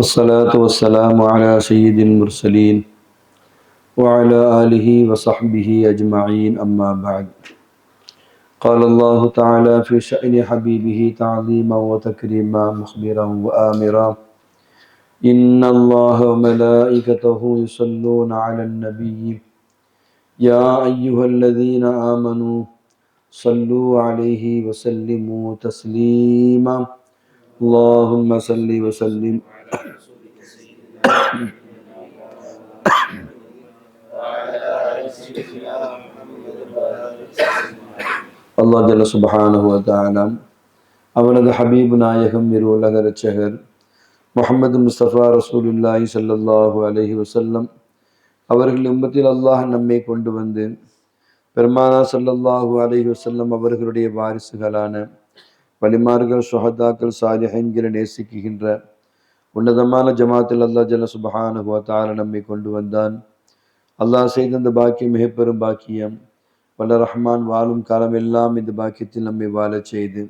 والصلاة والسلام على سيد المرسلين وعلى آله وصحبه أجمعين أما بعد. قال الله تعالى في شأن حبيبه تعظيما وتكريما مخبرا وآمرا: إن الله وملائكته يصلون على النبي يا أيها الذين آمنوا صلوا عليه وسلموا تسليما. اللهم صل وسلم. அல்லாஹ் ஜல்ல சுப்ஹானஹு வ தஆலா அவனது ஹபீபு நாயகம் இரு உலக இரட்சகர் முஹம்மது முஸ்தபா ரசூலுல்லாஹி ஸல்லல்லாஹு அலைஹி வஸல்லம் அவர்கள் உம்மத்தில் அல்லாஹ் நம்மை கொண்டு வந்து பெருமானா ஸல்லல்லாஹு அலைஹி வஸல்லம் அவர்களுடைய வாரிசுகளான வலிமார்கள், ஷுஹதாக்கள், சாலிஹீன்களை நேசிக்கின்ற உன்னதமான ஜமாத்தில் அல்லாஹ் ஜல்ல சுப்ஹானஹு வ தஆலா நம்மை கொண்டு வந்தான். அல்லாஹ் செய்த இந்த பாக்கியம் மிகப்பெரும் பாக்கியம். வல்ல ரஹ்மான் வாழும் காலம் எல்லாம் இந்த பாக்கியத்தில் நம்மை வாழச் செய்து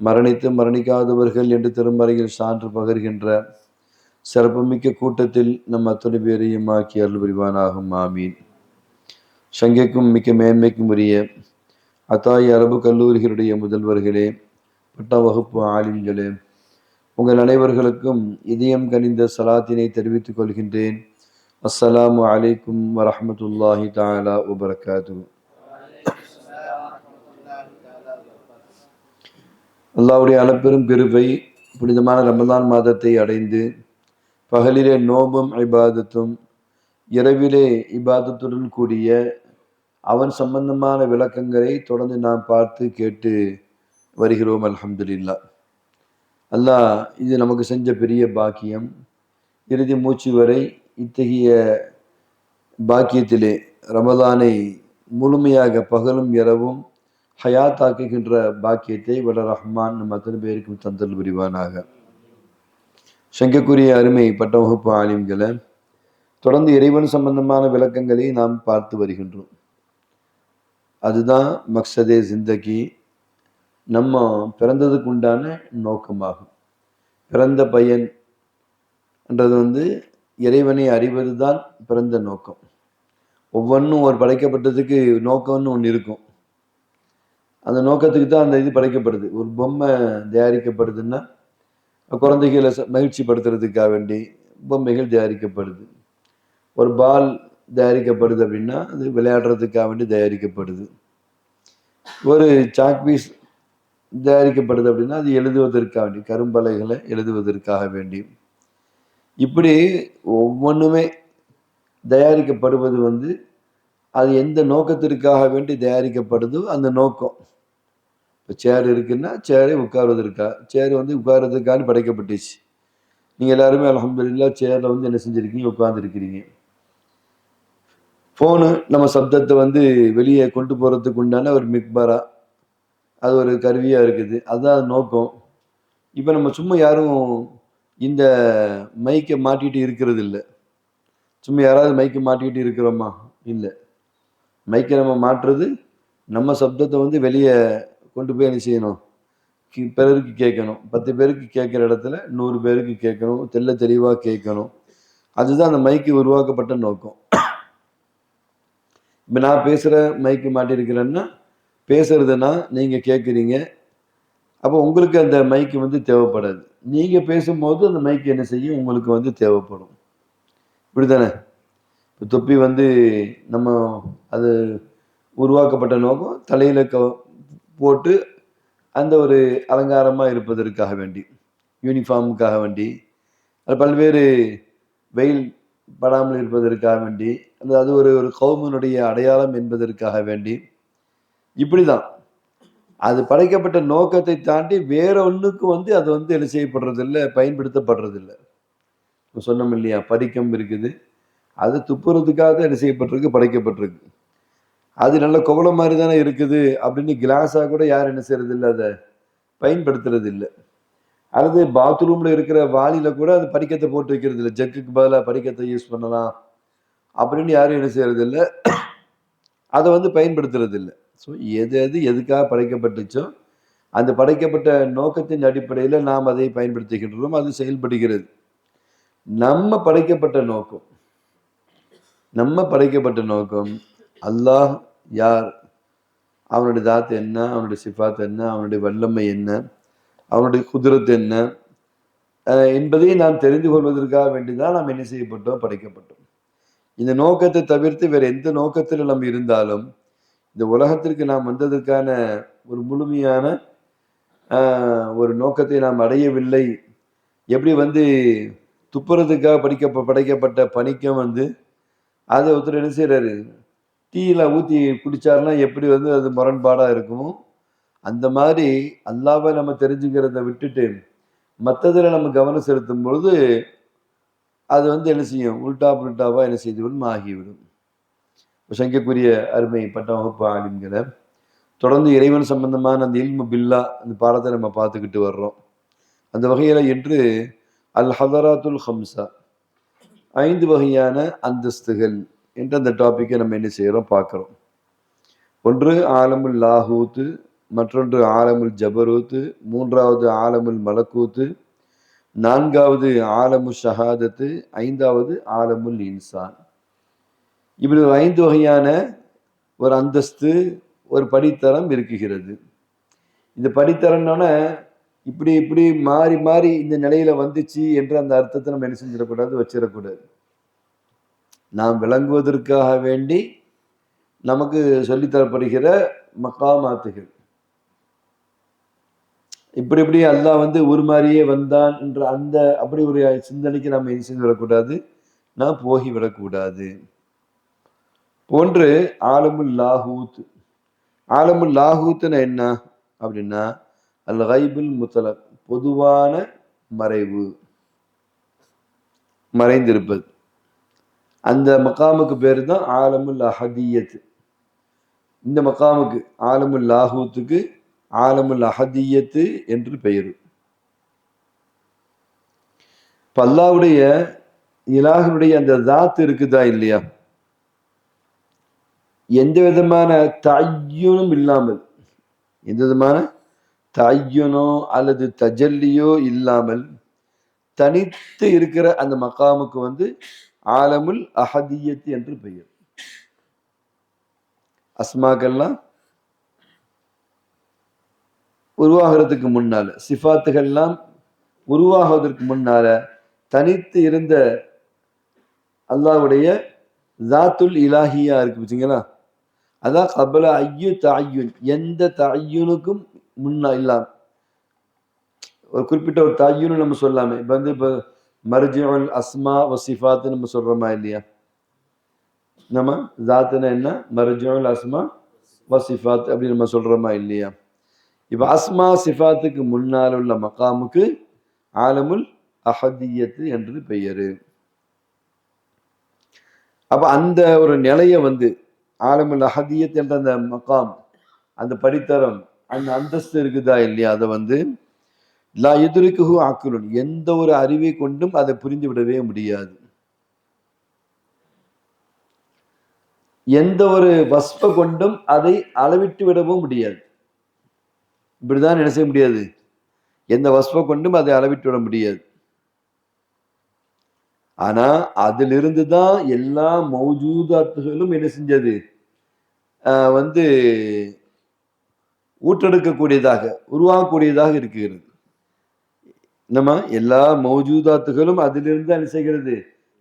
மரணித்து மரணிக்காதவர்கள் என்று திருமறையில் சான்று பகர்கின்ற சிறப்புமிக்க கூட்டத்தில் நம் அத்தனை பேரையும் ஆக்கி அருள் புரிவானாகும். ஆமீன். சங்கைக்கும் மிக்க மேன்மைக்கும் உரிய அத்தாய் அரபு கல்லூரிகளுடைய முதல்வர்களே, பட்ட வகுப்பு ஆலிம்களே, உங்கள் அனைவர்களுக்கும் இதயம் கனிந்த சலாத்தினை தெரிவித்துக் கொள்கின்றேன். அஸ்ஸலாமு அலைக்கும் வரஹ்மத்துல்லாஹி தஆலா வபரகாத்துஹு. அல்லாஹ்வுடைய அளப்பெரும் கிருபை புனிதமான ரமலான் மாதத்தை அடைந்து பகலிலே நோம்பும் இபாதத்தும் இரவிலே இபாதத்துடன் கூடிய அவன் சம்பந்தமான விளக்கங்களை தொடர்ந்து நாம் பார்த்து கேட்டு வருகிறோம். அல்ஹம்துலில்லாஹ். அல்லாஹ் இது நமக்கு செஞ்ச பெரிய பாக்கியம். இறுதி மூச்சு வரை இத்தகைய பாக்கியத்திலே ரமலானை முழுமையாக பகலும் இரவும் ஹயாத்தாக்குகின்ற பாக்கியத்தை வல்ல ரஹ்மான் நம் அத்தனை பேருக்கும் தந்தல் புரிவானாக. சங்கைக்குரிய அருமை பட்ட வகுப்பு ஆலிம்களை தொடர்ந்து இறைவன் சம்பந்தமான விளக்கங்களை நாம் பார்த்து வருகின்றோம். அதுதான் மக்சதே ஜிந்தகி, நம்ம பிறந்ததுக்கு உண்டான நோக்கமாகும். பிறந்த பயன் என்றது இறைவனை அறிவது தான் பிறந்த நோக்கம். ஒவ்வொன்றும் ஒரு படைக்கப்பட்டதுக்கு நோக்கம்னு ஒன்று இருக்கும். அந்த நோக்கத்துக்கு தான் அந்த இது படைக்கப்படுது. ஒரு பொம்மை தயாரிக்கப்படுதுன்னா குழந்தைகளை மகிழ்ச்சிப்படுத்துறதுக்காக வேண்டி பொம்மைகள் தயாரிக்கப்படுது. ஒரு பால் தயாரிக்கப்படுது அப்படின்னா அது விளையாடுறதுக்காக வேண்டி தயாரிக்கப்படுது. ஒரு சாக்பீஸ் தயாரிக்கப்படுது அப்படின்னா அது எழுதுவதற்காக வேண்டி, கரும்பலகைகளை எழுதுவதற்காக வேண்டி. இப்படி ஒவ்வொன்றுமே தயாரிக்கப்படுவது அது எந்த நோக்கத்திற்காக வேண்டி தயாரிக்கப்படுதோ அந்த நோக்கம். இப்போ சேர் இருக்குன்னா சேரை சேர் உட்கார்றதுக்காக படைக்கப்பட்டுச்சு. நீங்கள் எல்லாருமே அல்ஹம்துலில்லாஹ் சேரில் என்ன செஞ்சுருக்கீங்க, உட்கார்ந்துருக்கிறீங்க. ஃபோனு நம்ம சப்தத்தை வெளியே கொண்டு போகிறதுக்கு உண்டான ஒரு மிக்பரா, அது ஒரு கருவியாக இருக்குது. அதுதான் நோக்கம். இப்போ நம்ம சும்மா யாரும் இந்த மைக்கை மாட்டிகிட்டு இருக்கிறது இல்லை. சும்மா யாராவது மைக்கை மாட்டிக்கிட்டு இருக்கிறோமா? இல்லை. மைக்கை நம்ம மாட்டுறது நம்ம சப்தத்தை வெளியே கொண்டு போய் என்ன செய்யணும், பிறருக்கு கேட்கணும். 10 பேருக்கு கேட்குற இடத்துல 100 பேருக்கு கேட்கணும், தெளிவாக கேட்கணும். அதுதான் அந்த மைக்கு உருவாக்கப்பட்ட நோக்கம். இப்போ நான் பேசுகிற மைக்கு மாட்டியிருக்கிறேன்னா பேசுறதுன்னா நீங்கள் கேட்குறீங்க. அப்போ உங்களுக்கு அந்த மைக்கு தேவைப்படாது. நீங்கள் பேசும்போது அந்த மைக்கு என்ன செய்யும், உங்களுக்கு தேவைப்படும். இப்படி தானே? இப்போ தொப்பி நம்ம அது உருவாக்கப்பட்ட நோக்கம் தலையில் போட்டு அந்த ஒரு அலங்காரமாக இருப்பதற்காக வேண்டி, யூனிஃபார்முக்காக வேண்டி, அது பல்வேறு வெயில் படாமல் இருப்பதற்காக வேண்டி, அது ஒரு கௌமினுடைய அடையாளம் என்பதற்காக வேண்டி. இப்படி தான் அது படைக்கப்பட்ட நோக்கத்தை தாண்டி வேற ஒன்றுக்கு அது என்ன செய்யப்படுறதில்லை, பயன்படுத்தப்படுறதில்லை. இப்போ சொன்னோம் இல்லையா, பரிக்கம் இருக்குது, அது துப்புறதுக்காக தான் என்ன செய்யப்பட்டிருக்கு, படைக்கப்பட்டிருக்கு. அது நல்ல குவளை மாதிரி தானே இருக்குது அப்படின்னு கிளாஸாக கூட யாரும் என்ன செய்யறது இல்லை, அதை பயன்படுத்துறது இல்லை. அல்லது பாத்ரூமில் இருக்கிற வாளியில் கூட அது படிக்கத்தை போட்டு வைக்கிறது இல்லை. ஜக்குக்கு பதிலாக படிக்கத்தை யூஸ் பண்ணலாம் அப்படின்னு யாரும் என்ன செய்யறது இல்லை, அதை பயன்படுத்துறது இல்லை. ஸோ எது எதுக்காக படைக்கப்பட்டுச்சோ அந்த படைக்கப்பட்ட நோக்கத்தின் அடிப்படையில் நாம் அதை பயன்படுத்துகின்றோம், அது செயல்படுகிறது. நம்ம படைக்கப்பட்ட நோக்கம் அல்லாஹ் யார், அவனுடைய தாத்து என்ன, அவனுடைய சிஃபாத் என்ன, அவனுடைய வல்லமை என்ன, அவனுடைய குதிரத்து என்ன என்பதை நாம் தெரிந்து கொள்வதற்காக வேண்டிதான் நாம் என்ன செய்யப்பட்டோம், படைக்கப்பட்டோம். இந்த நோக்கத்தை தவிர்த்து வேற எந்த நோக்கத்தில் நம்ம இருந்தாலும் இந்த உலகத்திற்கு நாம் வந்ததற்கான ஒரு முழுமையான ஒரு நோக்கத்தை நாம் அடையவில்லை. எப்படி துப்புறதுக்காக படைக்கப்பட்ட பனிக்கம் அதை ஒருத்தர் என்ன செய்யறாரு, டீயில ஊற்றி குடிச்சாருன்னா எப்படி அது முரண்பாடாக இருக்குமோ அந்த மாதிரி அல்லாவை நம்ம தெரிஞ்சுக்கிறத விட்டுட்டு மற்றதில் நம்ம கவனம் செலுத்தும் பொழுது அது என்ன செய்யும், உல்டாவா என்ன செய்துவிடும், ஆகிவிடும். சங்கைக்குரிய அருமை பட்ட வகுப்பு ஆளுங்கிற தொடர்ந்து இறைவன் சம்பந்தமான அந்த இல்மு பில்லா அந்த பாடத்தை நம்ம பார்த்துக்கிட்டு வர்றோம். அந்த வகையில் இன்று அல் ஹதராத்துல் ஹம்சா, 5 வகையான அந்தஸ்துகள் என்ற அந்த டாப்பிக்கை நம்ம என்ன செய்கிறோம், பார்க்குறோம். ஒன்று ஆலமுல் லாஹூத்து, மற்றொன்று ஆலமுல் ஜபரூத்து, மூன்றாவது ஆலமுல் மலக்கூத்து, நான்காவது ஆலமு ஷஹாதத்து, 5வது ஆலமுல் இன்சான். இப்படி 5 வகையான ஒரு அந்தஸ்து, ஒரு படித்தரம் இருக்குகிறது. இந்த படித்தரம்னால இப்படி இப்படி மாறி மாறி இந்த நிலையில வந்துச்சு என்ற அந்த அர்த்தத்தை நம்ம என்ன செஞ்சிடக்கூடாது, வச்சிடக்கூடாது. நாம் விளங்குவதற்காக வேண்டி நமக்கு சொல்லித்தரப்படுகிற மக்காமாத்துகள். இப்படி இப்படி அல்லாஹ் ஒரு மாதிரியே வந்தான் என்ற அந்த அப்படி ஒரு சிந்தனைக்கு நாம் என்ன செஞ்சு விடக்கூடாது, நாம் போகிவிடக்கூடாது. போன்று ஆலமுல் லாஹூத். ஆலமுல் லாஹூத்னா என்ன அப்படின்னா அல் கைபுல் முத்தலக், பொதுவான மறைவு, மறைந்திருப்பது. அந்த மக்காமுக்கு பேரு தான் ஆலமுல் அஹதியத். இந்த மக்காமுக்கு ஆலமுல் லாஹூத்துக்கு ஆலமுல் அஹதியத்து என்று பெயர். அல்லாஹ்வுடைய இலாஹ்வுடைய அந்த தாத் இருக்குதா இல்லையா, எந்த விதமான தய்யுனும் இல்லாமல், எந்த விதமான தய்யுனோ அல்லது தஜல்லியோ இல்லாமல் தனித்து இருக்கிற அந்த மக்காமுக்கு ஆலமுல் அஹதியத் என்று பெயர். அஸ்மாக்கெல்லாம் உருவாகிறதுக்கு முன்னால, சிஃபாத்துகள்லாம் உருவாகுவதற்கு முன்னால தனித்து இருந்த அல்லாஹ்வுடைய ஜாத்துல் இலாஹியா இருக்கு பார்த்தீங்களா, அதான் கபல ஐயு தஅய்யுன், எந்த தஅய்யுனுக்கும் முன்னா இல்லாம ஒரு குறிப்பிட்ட ஒரு தஅய்யுன் நம்ம சொல்லாம. இப்போ மர்ஜிஉல் அஸ்மா வ சிஃபாத் நம்ம சொல்றோமா இல்லையா, நம்ம ஜாத்துனா என்ன, மர்ஜிஉல் அஸ்மா வ சிஃபாத் அப்படி நம்ம சொல்றோமா இல்லையா. இப்போ அஸ்மா சிஃபாத்துக்கு முன்னால் உள்ள மக்காமுக்கு ஆலமுல் அஹதியத்து என்று பெயரு. அப்ப அந்த ஒரு நிலையை ஆலமுல் அஹதியத் என்ற அந்த மக்காம், அந்த படித்தரம், அந்த அந்தஸ்து இருக்குதா இல்லையா, அதை லா யுத்ரிகுஹு அக்லுன், எந்த ஒரு அறிவை கொண்டும் அதை புரிந்து விடவே முடியாது. எந்த ஒரு வஸ்ப கொண்டும் அதை அளவிட்டு விடவும் முடியாது. இப்படிதான் என்ன செய்ய முடியாது, எந்த வஸ்ப கொண்டும் அதை அளவிட்டு விட முடியாது. ஆனா அதிலிருந்து தான் எல்லா மௌஜூதாத்துகளும் என்ன செஞ்சது, ஊற்றெடுக்கக்கூடியதாக, உருவாகக்கூடியதாக இருக்கிறது. நம்ம எல்லா மௌஜூதாத்துகளும் அதிலிருந்து என்ன செய்கிறது,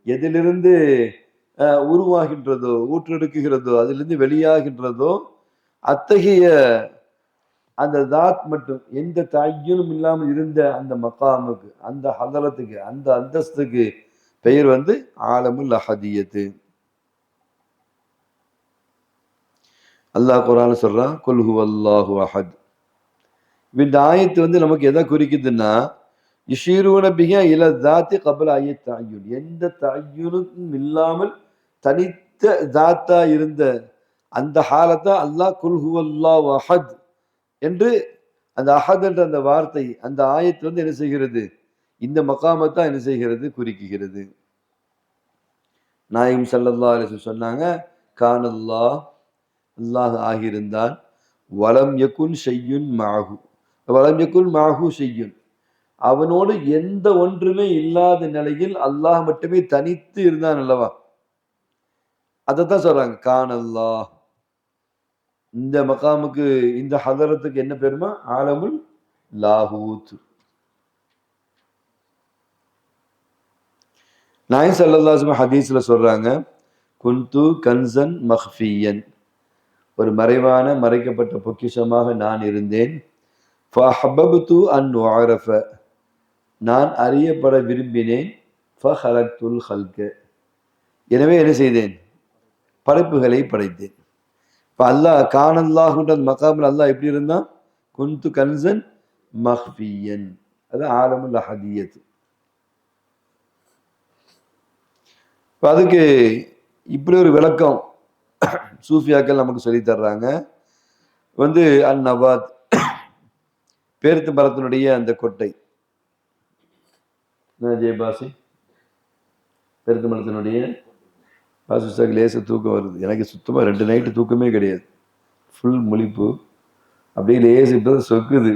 எதிலிருந்து உருவாகின்றதோ, ஊற்றெடுக்குகிறதோ, அதிலிருந்து வெளியாகின்றதோ அத்தகைய அந்த தாத் மட்டும் எந்த தய்யுனும் இல்லாமல் இருந்த அந்த மக்காமுக்கு, அந்த ஹதரத்துக்கு, அந்த அந்தஸ்துக்கு பெயர் ஆலமுல் அஹதியத்து. அல்லாஹ் குர்ஆன்ல சொல்றான், குல் ஹுவல்லாஹு அஹத். இந்த ஆயத்து நமக்கு எதை குறிக்குதுன்னா, யுஷீரூன பிஹா இல தாத்தி கபல ஐய தஅய்யுன், எந்த தஅய்யுனுக்கும் இல்லாமல் தனித்த தாத்தா இருந்த அந்த ஹாலத்தை அல்லாஹ் குல் ஹுவல்லாஹு அஹத் என்று அந்த அஹத் என்ற அந்த வார்த்தை, அந்த ஆயத்து என்ன செய்கிறது, இந்த மகாமத்தை என்ன செய்கிறது, குறிக்குகிறது. நாயகம் ஸல்லல்லாஹு அலைஹி வஸல்லம் சொன்னாங்க, கானல்லாஹ், அல்லாஹ் ஆகியிருந்தான், வலம் யகுன் ஷையுன் மஅஹு, வலம் யகுன் மஅஹு ஷையுன், அவனோடு எந்த ஒன்றுமே இல்லாத நிலையில் அல்லாஹ் மட்டுமே தனித்து இருந்தான் அல்லவா, அதைத்தான் சொல்றாங்க கானல்லாஹ். இந்த மகாமுக்கு, இந்த ஹதரத்துக்கு என்ன பேருமா? ஆலமுல் லாஹூத். நாயகம் ஸல்லல்லாஹு அலைஹி வஸல்லம் ஹதீஸ்ல சொல்றாங்க, குந்து கன்சன் மஹ்ஃபியன், ஒரு மறைவான மறைக்கப்பட்ட பொக்கிஷமாக நான் இருந்தேன். ஃபஹபப்து அன் உஅரஃப, நான் அறியப்பட விரும்பினேன். ஃபஹலக்துல் ஹல்க, எனவே என்ன செய்தேன்? படைப்புகளை படைத்தேன். இப்போ அல்லாஹ் கானல்லாஹுன்ற மகாமில் அல்லாஹ் எப்படி இருந்தான்? குந்து கன்சன் மஹ்ஃபியன், அது ஆலமுல் அஹதியத். இப்போ அதுக்கு இப்படி ஒரு விளக்கம் சூஃபியாக்கள் நமக்கு சொல்லி தர்றாங்க. வந்து அன் நவாத், பேரித்த மரத்தினுடைய அந்த கொட்டை. ஜெயபாசி, பேரித்த மரத்தினுடைய பாசிஸ்டாக்கு லேச தூக்கம் வருது. எனக்கு சுத்தமாக 2 நைட்டு தூக்கமே கிடையாது, ஃபுல் முழிப்பு, அப்படியே லேசு இப்போ சொக்குது.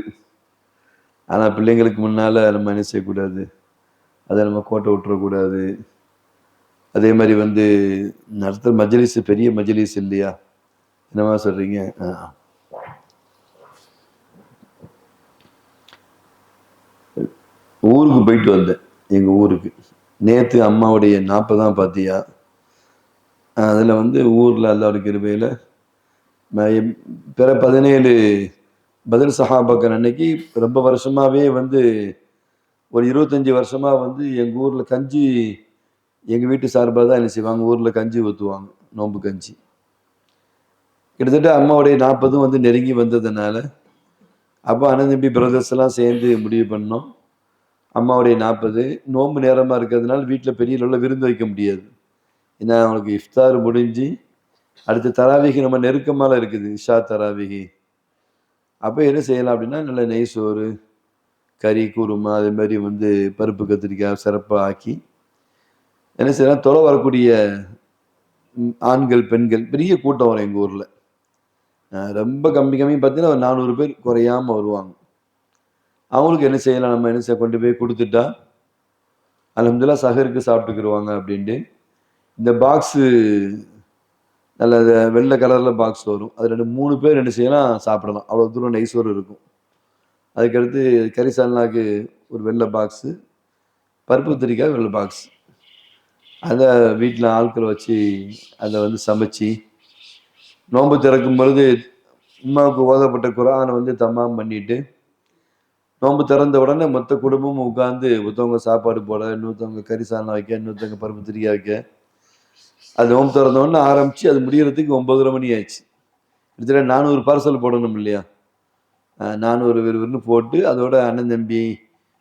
ஆனால் பிள்ளைங்களுக்கு முன்னால் நம்ம என்ன செய்யக்கூடாது, அதை நம்ம கோட்டை விட்டுறக்கூடாது. அதே மாதிரி வந்து நடத்துகிற மஜ்லிஸ் பெரிய மஜ்லிஸ் இல்லையா, என்னவா சொல்கிறீங்க? ஊருக்கு போயிட்டு வந்தேன், எங்கள் ஊருக்கு. நேற்று அம்மாவுடைய 40 பார்த்தியா. அதில் வந்து ஊரில் அல்லாஹ்வுடைய கிருபையில் பிற 17 பதில் சஹாபாக்கள் அன்னைக்கு ரொம்ப வருஷமாகவே வந்து ஒரு 25 வருஷமாக வந்து எங்கள் ஊரில் கஞ்சி, எங்கள் வீட்டு சார்பாக தான் என்ன செய்வாங்க, ஊரில் கஞ்சி ஊற்றுவாங்க, நோன்பு கஞ்சி. கிட்டத்தட்ட அம்மாவுடைய 40 வந்து நெருங்கி வந்ததுனால அப்போ அண்ணன் தம்பி பிரதர்ஸ் எல்லாம் சேர்ந்து முடிவு பண்ணோம், அம்மாவுடைய 40 நோன்பு நேரமாக இருக்கிறதுனால வீட்டில் பெரிய அளவில் விருந்து வைக்க முடியாது. ஏன்னா அவனுக்கு இஃப்தார் முடிஞ்சு அடுத்து தராவிகி நம்ம நெருக்கமாக இருக்குது, இஷா தராவிகி. அப்போ என்ன செய்யலாம் அப்படின்னா, நல்ல நெய் சோறு, கறி, குருமா, அதே மாதிரி வந்து பருப்பு கத்திரிக்காய் சிறப்பாக ஆக்கி என்ன செய்யலாம், தொலை வரக்கூடிய ஆண்கள் பெண்கள் பெரிய கூட்டம் வரும் எங்கள் ஊரில். ரொம்ப கம்மி பார்த்தீங்கன்னா ஒரு 400 பேர் குறையாமல் வருவாங்க. அவங்களுக்கு என்ன செய்யலாம், நம்ம என்ன செய்ய கொண்டு போய் கொடுத்துட்டா அல்ஹம்துலில்லாஹ் சஹருக்கு சாப்பிட்டுக்கிடுவாங்க அப்படின்ட்டு. இந்த பாக்ஸு நல்ல வெள்ளை கலரில் பாக்ஸ் வரும், அது 2-3 பேர் என்ன செய்யலாம் சாப்பிடலாம், அவ்வளோ தூரம் நெய்சோறு இருக்கும். அதுக்கடுத்து கறி சால்னாக்கு ஒரு வெள்ளை பாக்ஸு, பருப்பு கத்திரிக்காய் வெள்ளை பாக்ஸ், அதை வீட்டில் ஆட்களை வச்சு அதை வந்து சமைச்சு நோன்பு திறக்கும் பொழுது உம்மாவுக்கு ஓதப்பட்ட குர்ஆனை வந்து தமாம் பண்ணிட்டு நோன்பு திறந்த உடனே மொத்த குடும்பமும் உட்காந்து ஒருத்தவங்க சாப்பாடு போட, இன்னொருத்தவங்க கறி சால்னா வைக்க, இன்னொருத்தவங்க பருப்பு கத்திரிக்காய் வைக்க. அது நோன்பு திறந்த உடனே ஆரம்பித்து அது முடிகிறதுக்கு 9:30 மணி ஆயிடுச்சு. கிட்டத்தட்ட 400 பார்சல் போடணும் இல்லையா. 400 விறுவிறுன்னு போட்டு அதோட அண்ணன் தம்பி,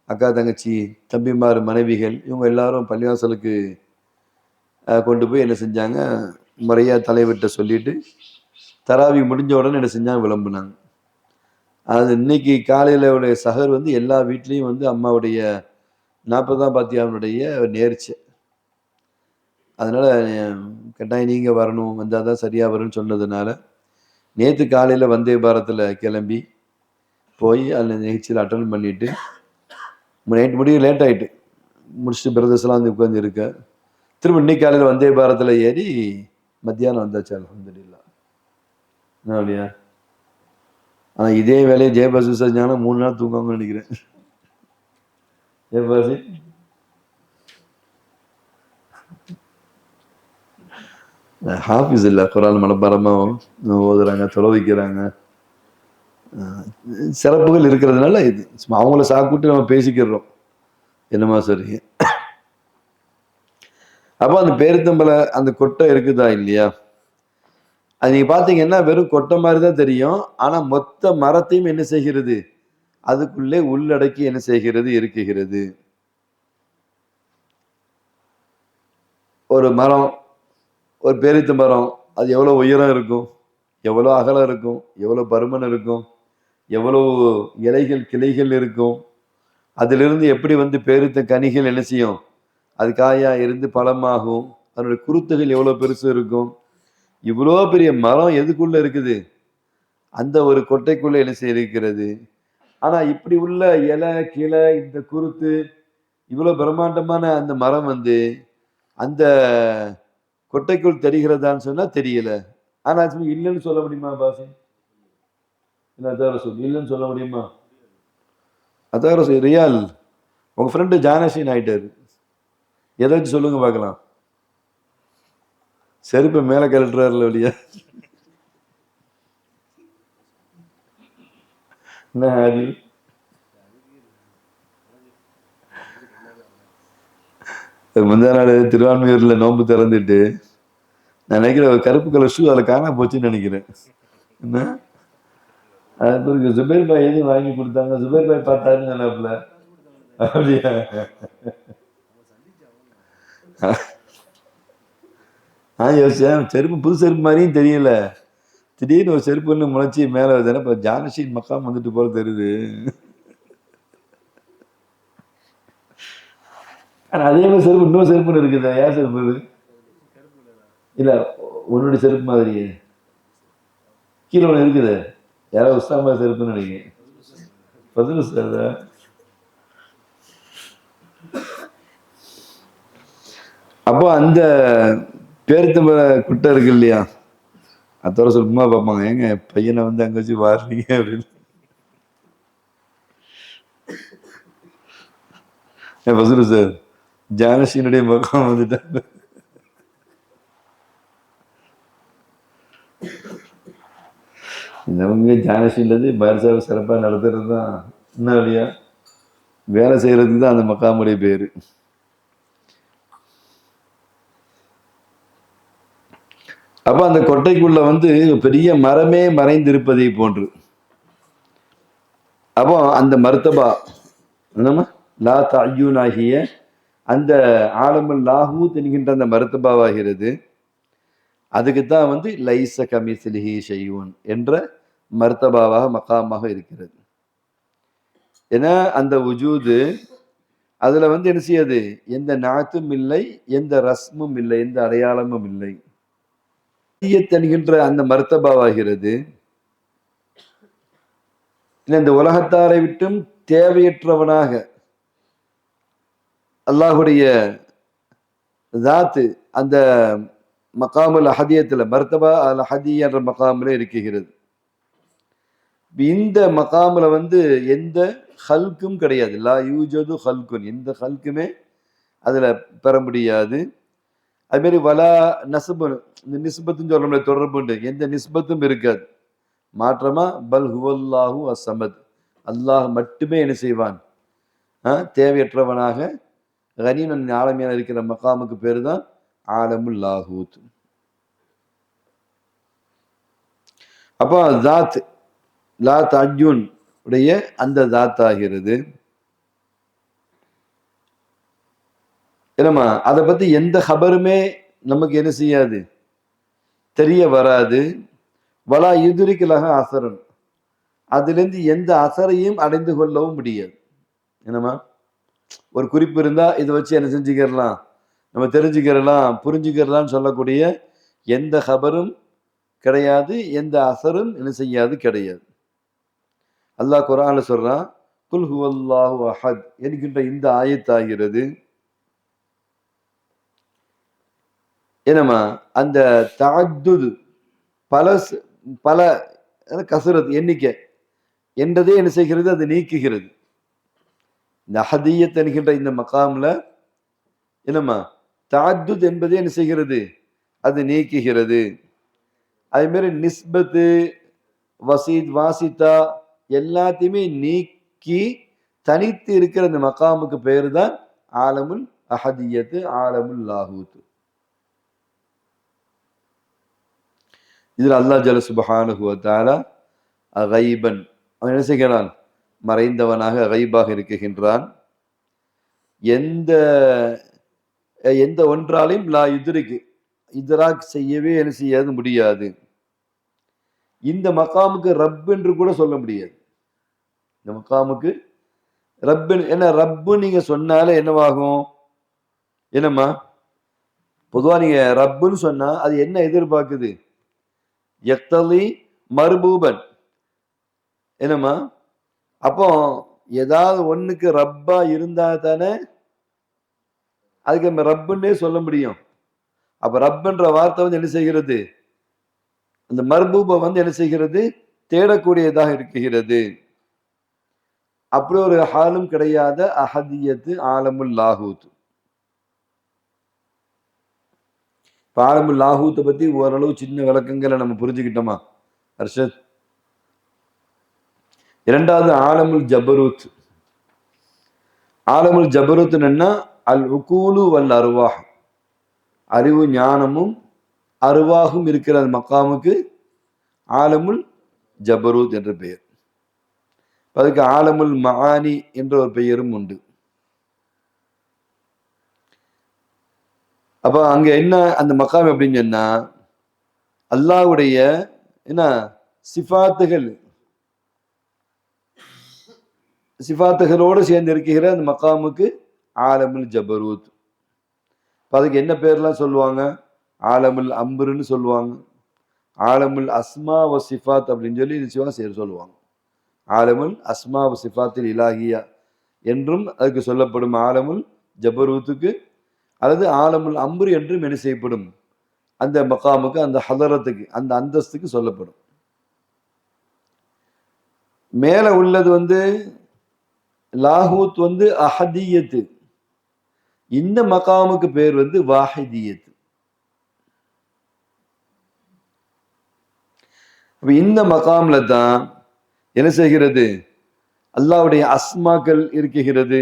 அக்கா தங்கச்சி, தம்பிமார் மனைவிகள், இவங்க எல்லாரும் பள்ளிவாசலுக்கு கொண்டு போய் என்ன செஞ்சாங்க, முறையாக தலைவர்கிட்ட சொல்லிட்டு தராவி முடிஞ்ச உடனே என்ன செஞ்சாங்க, விளம்புனாங்க. அது இன்னைக்கு காலையில் உடைய சஹர் வந்து எல்லா வீட்லேயும் வந்து அம்மாவுடைய 40 பாத்தியாவுடைய நேர்ச்சி. அதனால் கட்டாயம் நீங்கள் வரணும், வந்தால் தான் சரியாக வரும்னு சொன்னதுனால நேற்று காலையில் வந்தே பாரத்தில் கிளம்பி போய் அதில் நிகழ்ச்சியில் அட்டன் பண்ணிவிட்டு நைட்டு முடிவு லேட் ஆகிட்டு முடிச்சுட்டு பிரதர்ஸ்லாம் வந்து உட்காந்து இருக்க. திரும்ப இன்னைக்கு காலையில் வந்தே பாரத்தில் ஏறி மத்தியானம் வந்தாச்சு அல்ஹம்துலில்லாஹ். என்ன அப்படியா? ஆனால் இதே வேலையை ஜெயபாசி செஞ்சாங்கன்னா 3 நாள் தூங்குவாங்கன்னு நினைக்கிறேன். ஜெயபாசி ஹாஃபிஸ் இல்லை, குரான் மனப்பாடமாக ஓதுறாங்க, தொலை வைக்கிறாங்க, சிறப்புகள் இருக்கிறதுனால இது அவங்கள சாப்பிட்டு நம்ம பேசிக்கிறோம், என்னமா சரி. அப்போ அந்த பேரித்தம்பளை அந்த கொட்டை இருக்குதா இல்லையா, அது நீங்க பார்த்தீங்கன்னா வெறும் கொட்டை மாதிரி தான் தெரியும். ஆனால் மொத்த மரத்தையும் என்ன செய்கிறது, அதுக்குள்ளே உள்ளடக்கி என்ன செய்கிறது, இருக்குகிறது. ஒரு மரம், ஒரு பேரித்த மரம், அது எவ்வளோ உயரம் இருக்கும், எவ்வளோ அகலம் இருக்கும், எவ்வளோ பருமன் இருக்கும், எவ்வளோ இலைகள் கிளைகள் இருக்கும், அதிலிருந்து எப்படி வந்து பேரித்த கனிகள் என்ன செய்யும், அது காயா இருந்து பழமாகும், அதனுடைய குருத்துகள் எவ்வளோ பெருசு இருக்கும். இவ்வளோ பெரிய மரம் எதுக்குள்ள இருக்குது, அந்த ஒரு கொட்டைக்குள்ள என்ன செய்ய இருக்கிறது, ஆனா இப்படி உள்ள இலை கிளை இந்த குருத்து இவ்வளவு பிரம்மாண்டமான அந்த மரம் வந்து அந்த கொட்டைக்குள் தெரிகிறதான்னு சொன்னா தெரியல. ஆனா இல்லைன்னு சொல்ல முடியுமா பாசி? இல்லைன்னு சொல்ல முடியுமா? அதான் ரியால் உங்க ஃப்ரெண்டு ஜானஷின் ஆயிட்டாரு. எதாச்சும் சொல்லுங்க பார்க்கலாம். செருப்பு மேல கழட்டுறாருல இல்லையா? என்ன அது? முந்தா நாள் திருவான்மையூர்ல நோன்பு திறந்துட்டு நான் நினைக்கிறேன் ஒரு கருப்பு கலர் ஷூ அதில் காணா போச்சுன்னு நினைக்கிறேன். என்ன அது ஜுபேர் பாய் எதுவும் வாங்கி கொடுத்தாங்க. ஜுபேர் பாய் பார்த்தாருன்னு நினைப்புல. அப்படியா? யோசிச்சேன் செருப்பு புது செருப்பு மாதிரியும் தெரியல. திடீர்னு ஒரு செருப்புன்னு முளைச்சி மேலே வருதுன்னா இப்போ ஜானஷின் மக்காம் வந்துட்டு போல தெரியுது. ஆனால் அதே மாதிரி செருப்பு இன்னொரு செருப்புன்னு இருக்குது. ஏன் செருப்பு இது? இல்லை உன்னுடைய செருப்பு மாதிரியே கீழே ஒன்று இருக்குது. யாராவது உஸ்தாமா செருப்புன்னு நினைக்கிறேன். பதில் சார். அப்போ அந்த பேருத்தம்பர குட்டை இருக்கு இல்லையா, அதோட சும்மா பார்ப்பாங்க, ஏங்க பையனை வந்து அங்கே வச்சு வாடுறீங்க அப்படின்னு. பசுரு சார் ஜானஷினுடைய முகம் வந்துட்டாங்க. இந்த ஜானஷின்றது பைரசாவை சிறப்பாக நடத்துறது தான். என்ன இல்லையா, வேலை செய்யறதுக்கு தான் அந்த மக்காமுடைய பேரு. அப்ப அந்த கொட்டைக்குள்ள வந்து பெரிய மரமே மறைந்திருப்பதை போன்று. அப்போ அந்த மர்த்தபா லா தஅய்யூன் ஆகிய அந்த ஆலமுல் லாஹூத் என்கின்ற அந்த மர்த்தபாவாகிறது. அதுக்குத்தான் வந்து லைஸ கமிஸ்லிஹி ஷைஉன் என்ற மர்த்தபாவாக மகாமாக இருக்கிறது. ஏன்னா அந்த உஜூது அதுல வந்து என்ன செய்யாது, எந்த நாத்தும் இல்லை, எந்த ரஸ்மும் இல்லை, எந்த அடையாளமும் இல்லை. என்கின்ற அந்த மர்த்தபாவாகிறது இந்த உலகத்தாரை விட்டும் தேவையற்றவனாக அல்லாஹுடைய தாத்து அந்த மகாமுல் அஹதியத்துல மர்த்தபா அல் அஹதியா என்ற மகாமுல இருக்குகிறது. இந்த மகாமுல வந்து எந்த ஹல்கும் கிடையாது. லா யூஜது ஹல்குன், எந்த ஹல்குமே அதுல பெற முடியாது. அது மாதிரி வலா நசபு, இந்த நிஸ்பத்துன்னு சொல்ல தொடர்புண்டு, எந்த நிஸ்பத்தும் இருக்காது. மாற்றமா பல் ஹுவல்லாஹு அஸ்ஸமத், அல்லாஹ் மட்டுமே என்ன செய்வான், தேவையற்றவனாக கனீனன் ஆலமியான இருக்கிற மகாமுக்கு பேரு தான் ஆலமுல் லாஹூத். அப்போ தாத் லா தஅய்யூன் உடைய அந்த தாத் ஆகிறது. என்னமா அதை பத்தி எந்த ஹபருமே நமக்கு என்ன செய்யாது, தெரிய வராது. வலா யுதுரிக்கலக அசரன், அதிலிருந்து எந்த அசரையும் அடைந்து கொள்ளவும் முடியாது. என்னமா ஒரு குறிப்பு இருந்தா இதை வச்சு என்ன செஞ்சுக்கிறலாம், நம்ம தெரிஞ்சுக்கிறலாம், புரிஞ்சுக்கிறலாம்னு சொல்லக்கூடிய எந்த ஹபரும் கிடையாது, எந்த அசரும் என்ன செய்யாது, கிடையாது. அல்லாஹ் குர்ஆன்ல சொல்றான், குல் ஹுவல்லாஹு அஹத் என்கின்ற இந்த ஆயத்தாகிறது. என்னமா அந்த தஅத்துது பல பல கசரத் எண்ணிக்கை என்றதே என்ன செய்கிறது, அது நீக்குகிறது. இந்த அஹதியத் என்கின்ற இந்த மகாம்ல என்னமா தஅத்துத் என்பதே என்ன செய்கிறது, அது நீக்குகிறது. அதே மாதிரி நிஸ்பத்து வசீத் வாசித்தா எல்லாத்தையுமே நீக்கி தனித்து இருக்கிற அந்த மகாமுக்கு பேரு தான் ஆலமுல் அஹதியத்து, ஆலமுல் லாஹூத். இதில் அல்லாஹ் ஜல்ல சுப்ஹானஹு வ தஆலா கைபன், அவன் என்ன செய்கிறான், மறைந்தவனாக கைபாக இருக்குகின்றான். எந்த எந்த ஒன்றாலையும் லா யுத்ரிக்கு இதராக் செய்யவே என்ன செய்யாது, முடியாது. இந்த மகாமுக்கு ரப் என்று கூட சொல்ல முடியாது. இந்த மகாமுக்கு ரப்பு என்ன, ரப்பு நீங்க சொன்னாலே என்னவாகும், என்னம்மா பொதுவா நீங்க ரப்புன்னு சொன்னா அது என்ன எதிர்பார்க்குது, எத்தலி மர்பூபன், என்னம்மா அப்போ ஏதாவது ஒண்ணுக்கு ரப்பா இருந்தா தானே அதுக்கு நம்ம ரப்புன்னே சொல்ல முடியும். அப்ப ரப்புன்ற வார்த்தை வந்து என்ன செய்கிறது, அந்த மர்பூபை வந்து என்ன செய்கிறது, தேடக்கூடியதாக இருக்குகிறது. அப்படி ஒரு ஹாலும் கிடையாத அஹதியத்து ஆலமுல் லாஹூத். ஆலமுல் லாஹூத்தை பத்தி ஓரளவு சின்ன விளக்கங்களை நம்ம புரிஞ்சுக்கிட்டோமா அர்ஷத்? இரண்டாவது ஆலமுல் ஜபரூத். ஆலமுல் ஜபரூத் என்னன்னா அல் உகூலு வல் அருவாஹ், அறிவு ஞானமும் அருவாகும் இருக்கிற மக்காமுக்கு ஆலமுல் ஜபரூத் என்ற பெயர். அதுக்கு ஆலமுல் மஆனி என்ற ஒரு பெயரும் உண்டு. அப்ப அங்க என்ன அந்த மக்காம் எப்படின்னு சொன்னா, அல்லாஹ்வுடைய என்ன சிஃபாத்துகளோடு சேர்ந்து இருக்கிற அந்த மக்காமுக்கு ஆலமுல் ஜபரூத். அதுக்கு என்ன பேர்லாம் சொல்லுவாங்க, ஆலமுல் அம்புன்னு சொல்லுவாங்க, ஆலமுல் அஸ்மா வ சிஃபாத் அப்படின்னு சொல்லி நிச்சயமா சொல்லுவாங்க. ஆலமுல் அஸ்மா வ சிஃபாத்தில் இலாஹியா என்றும் அதுக்கு சொல்லப்படும் ஆலமுல் ஜபரூத்துக்கு, அல்லது ஆலமுல் அம்புர் என்றும் என்ன செய்யப்படும் அந்த மக்காமுக்கு, அந்த ஹதரத்துக்கு, அந்த அந்தஸ்துக்கு சொல்லப்படும். மேல உள்ளது வந்து லாஹூத் வந்து அஹதியத்து, இந்த மக்காமுக்கு பேர் வந்து வாஹிதியத்து. இந்த மகாம்ல தான் என்ன செய்கிறது, அல்லாஹ்வுடைய அஸ்மாக்கள் இருக்குகிறது.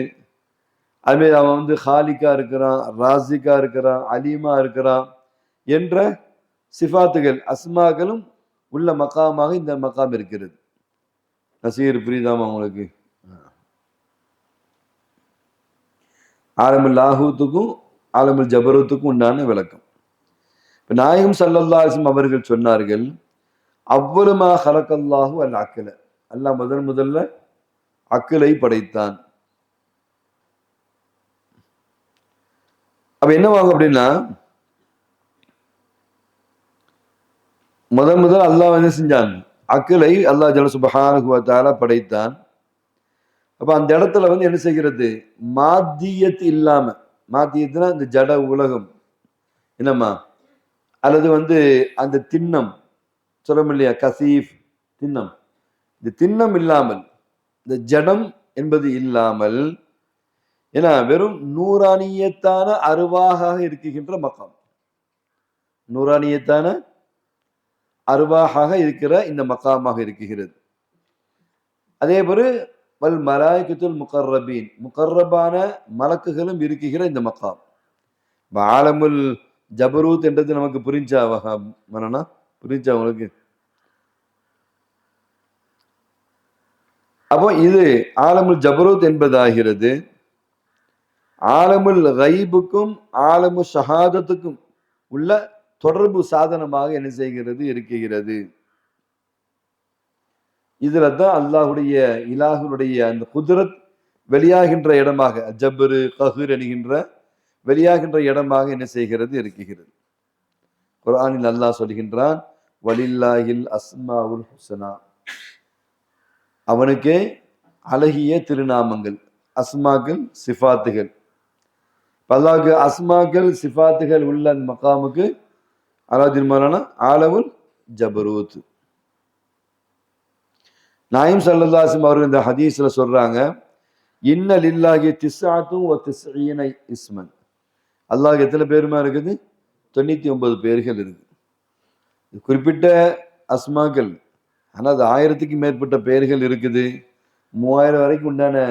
அதுமாரி அவன் வந்து ஹாலிக்கா இருக்கிறான், ராசிகா இருக்கிறான், அலீமா இருக்கிறான் என்ற சிஃபாத்துகள் அஸ்மாக்களும் உள்ள மக்காமாக இந்த மக்காம் இருக்கிறது. நசீர் புரியுதாமா உங்களுக்கு? ஆலமுல் லாஹூத்துக்கும் ஆலமுல் ஜபரூத்துக்கும் உண்டான விளக்கம். நாயகம் ஸல்லல்லாஹு அலைஹி வஸல்லம் அவர்கள் சொன்னார்கள், அவ்வளமா ஹலக்கல்லாஹு அல் அக்ல, அல்லாஹ் முதல்ல அக்லை படைத்தான். அப்ப என்னவாகும் அப்படின்னா, முதல் அல்லாஹ் என்ன செஞ்சான், அக்லை அல்லாஹ் ஜல்ல சுப்ஹானஹு வ தஆலா படைத்தான். அப்ப அந்த இடத்துல வந்து என்ன செய்கிறது, மாத்தியத் இல்லாம, மாத்தியத்துனா இந்த ஜட உலகம் என்னம்மா, அல்லது வந்து அந்த திண்ணம் சொல்ல இல்லையா, கசீஃப் திண்ணம், இந்த திண்ணம் இல்லாமல், இந்த ஜடம் என்பது இல்லாமல், ஏன்னா வெறும் நூறானியத்தான அருவாக இருக்குகின்ற மக்காம், நூறானியத்தான அருவாக இருக்கிற இந்த மக்காமாக இருக்குகிறது. அதே போல வல் மலாயிகத்துல் முகர்ரபீன், முகர்ரபான மலக்குகளும் இருக்குகிற இந்த மக்காம். ஆலமுல் ஜபரூத் என்றது நமக்கு புரிஞ்சா மனனா, புரிஞ்சா உங்களுக்கு? அப்போ இது ஆலமுல் ஜபரூத் என்பதாகிறது ஆலமுல் கைபுக்கும் ஆலமு ஷஹாதத்துக்கும் உள்ள தொடர்பு சாதனமாக என்ன செய்கிறது, இருக்குகிறது. இதுல தான் அல்லாஹுடைய இலாஹுடைய அந்த குதிரத் வெளியாகின்ற இடமாக, ஜபரு கஹூர் என்கின்ற வெளியாகின்ற இடமாக என்ன செய்கிறது, இருக்குகிறது. குர்ஆனில் அல்லாஹ் சொல்கின்றான், வலில்லாஹில் அஸ்மாவுல் ஹுஸ்னா, அவனுக்கே அழகிய திருநாமங்கள், அஸ்மாக்கள் சிஃபாத்துகள். அல்லாஹ்வுக்கு அஸ்மாக்கள் சிஃபாத்துகள் உள்ள அந்த மக்காமுக்கு அல்லாஹ் ஆலமுல் ஜபரூத். நாயம் ஸல்லல்லாஹு அலைஹி வஸல்லம் அவர்கள் இந்த ஹதீஸ்ல சொல்றாங்க, இன்ன லில்லாஹி திஸ்ஆத்து வ திஸ்ஈன இஸ்மன், அல்லாஹ் எத்தனை பேருமா இருக்குது, 99 பேர்கள் இருக்கு. குறிப்பிட்ட அஸ்மாக்கள், ஆனால் அது 1000க்கு மேற்பட்ட பெயர்கள் இருக்குது. 3000 வரைக்கும் உண்டான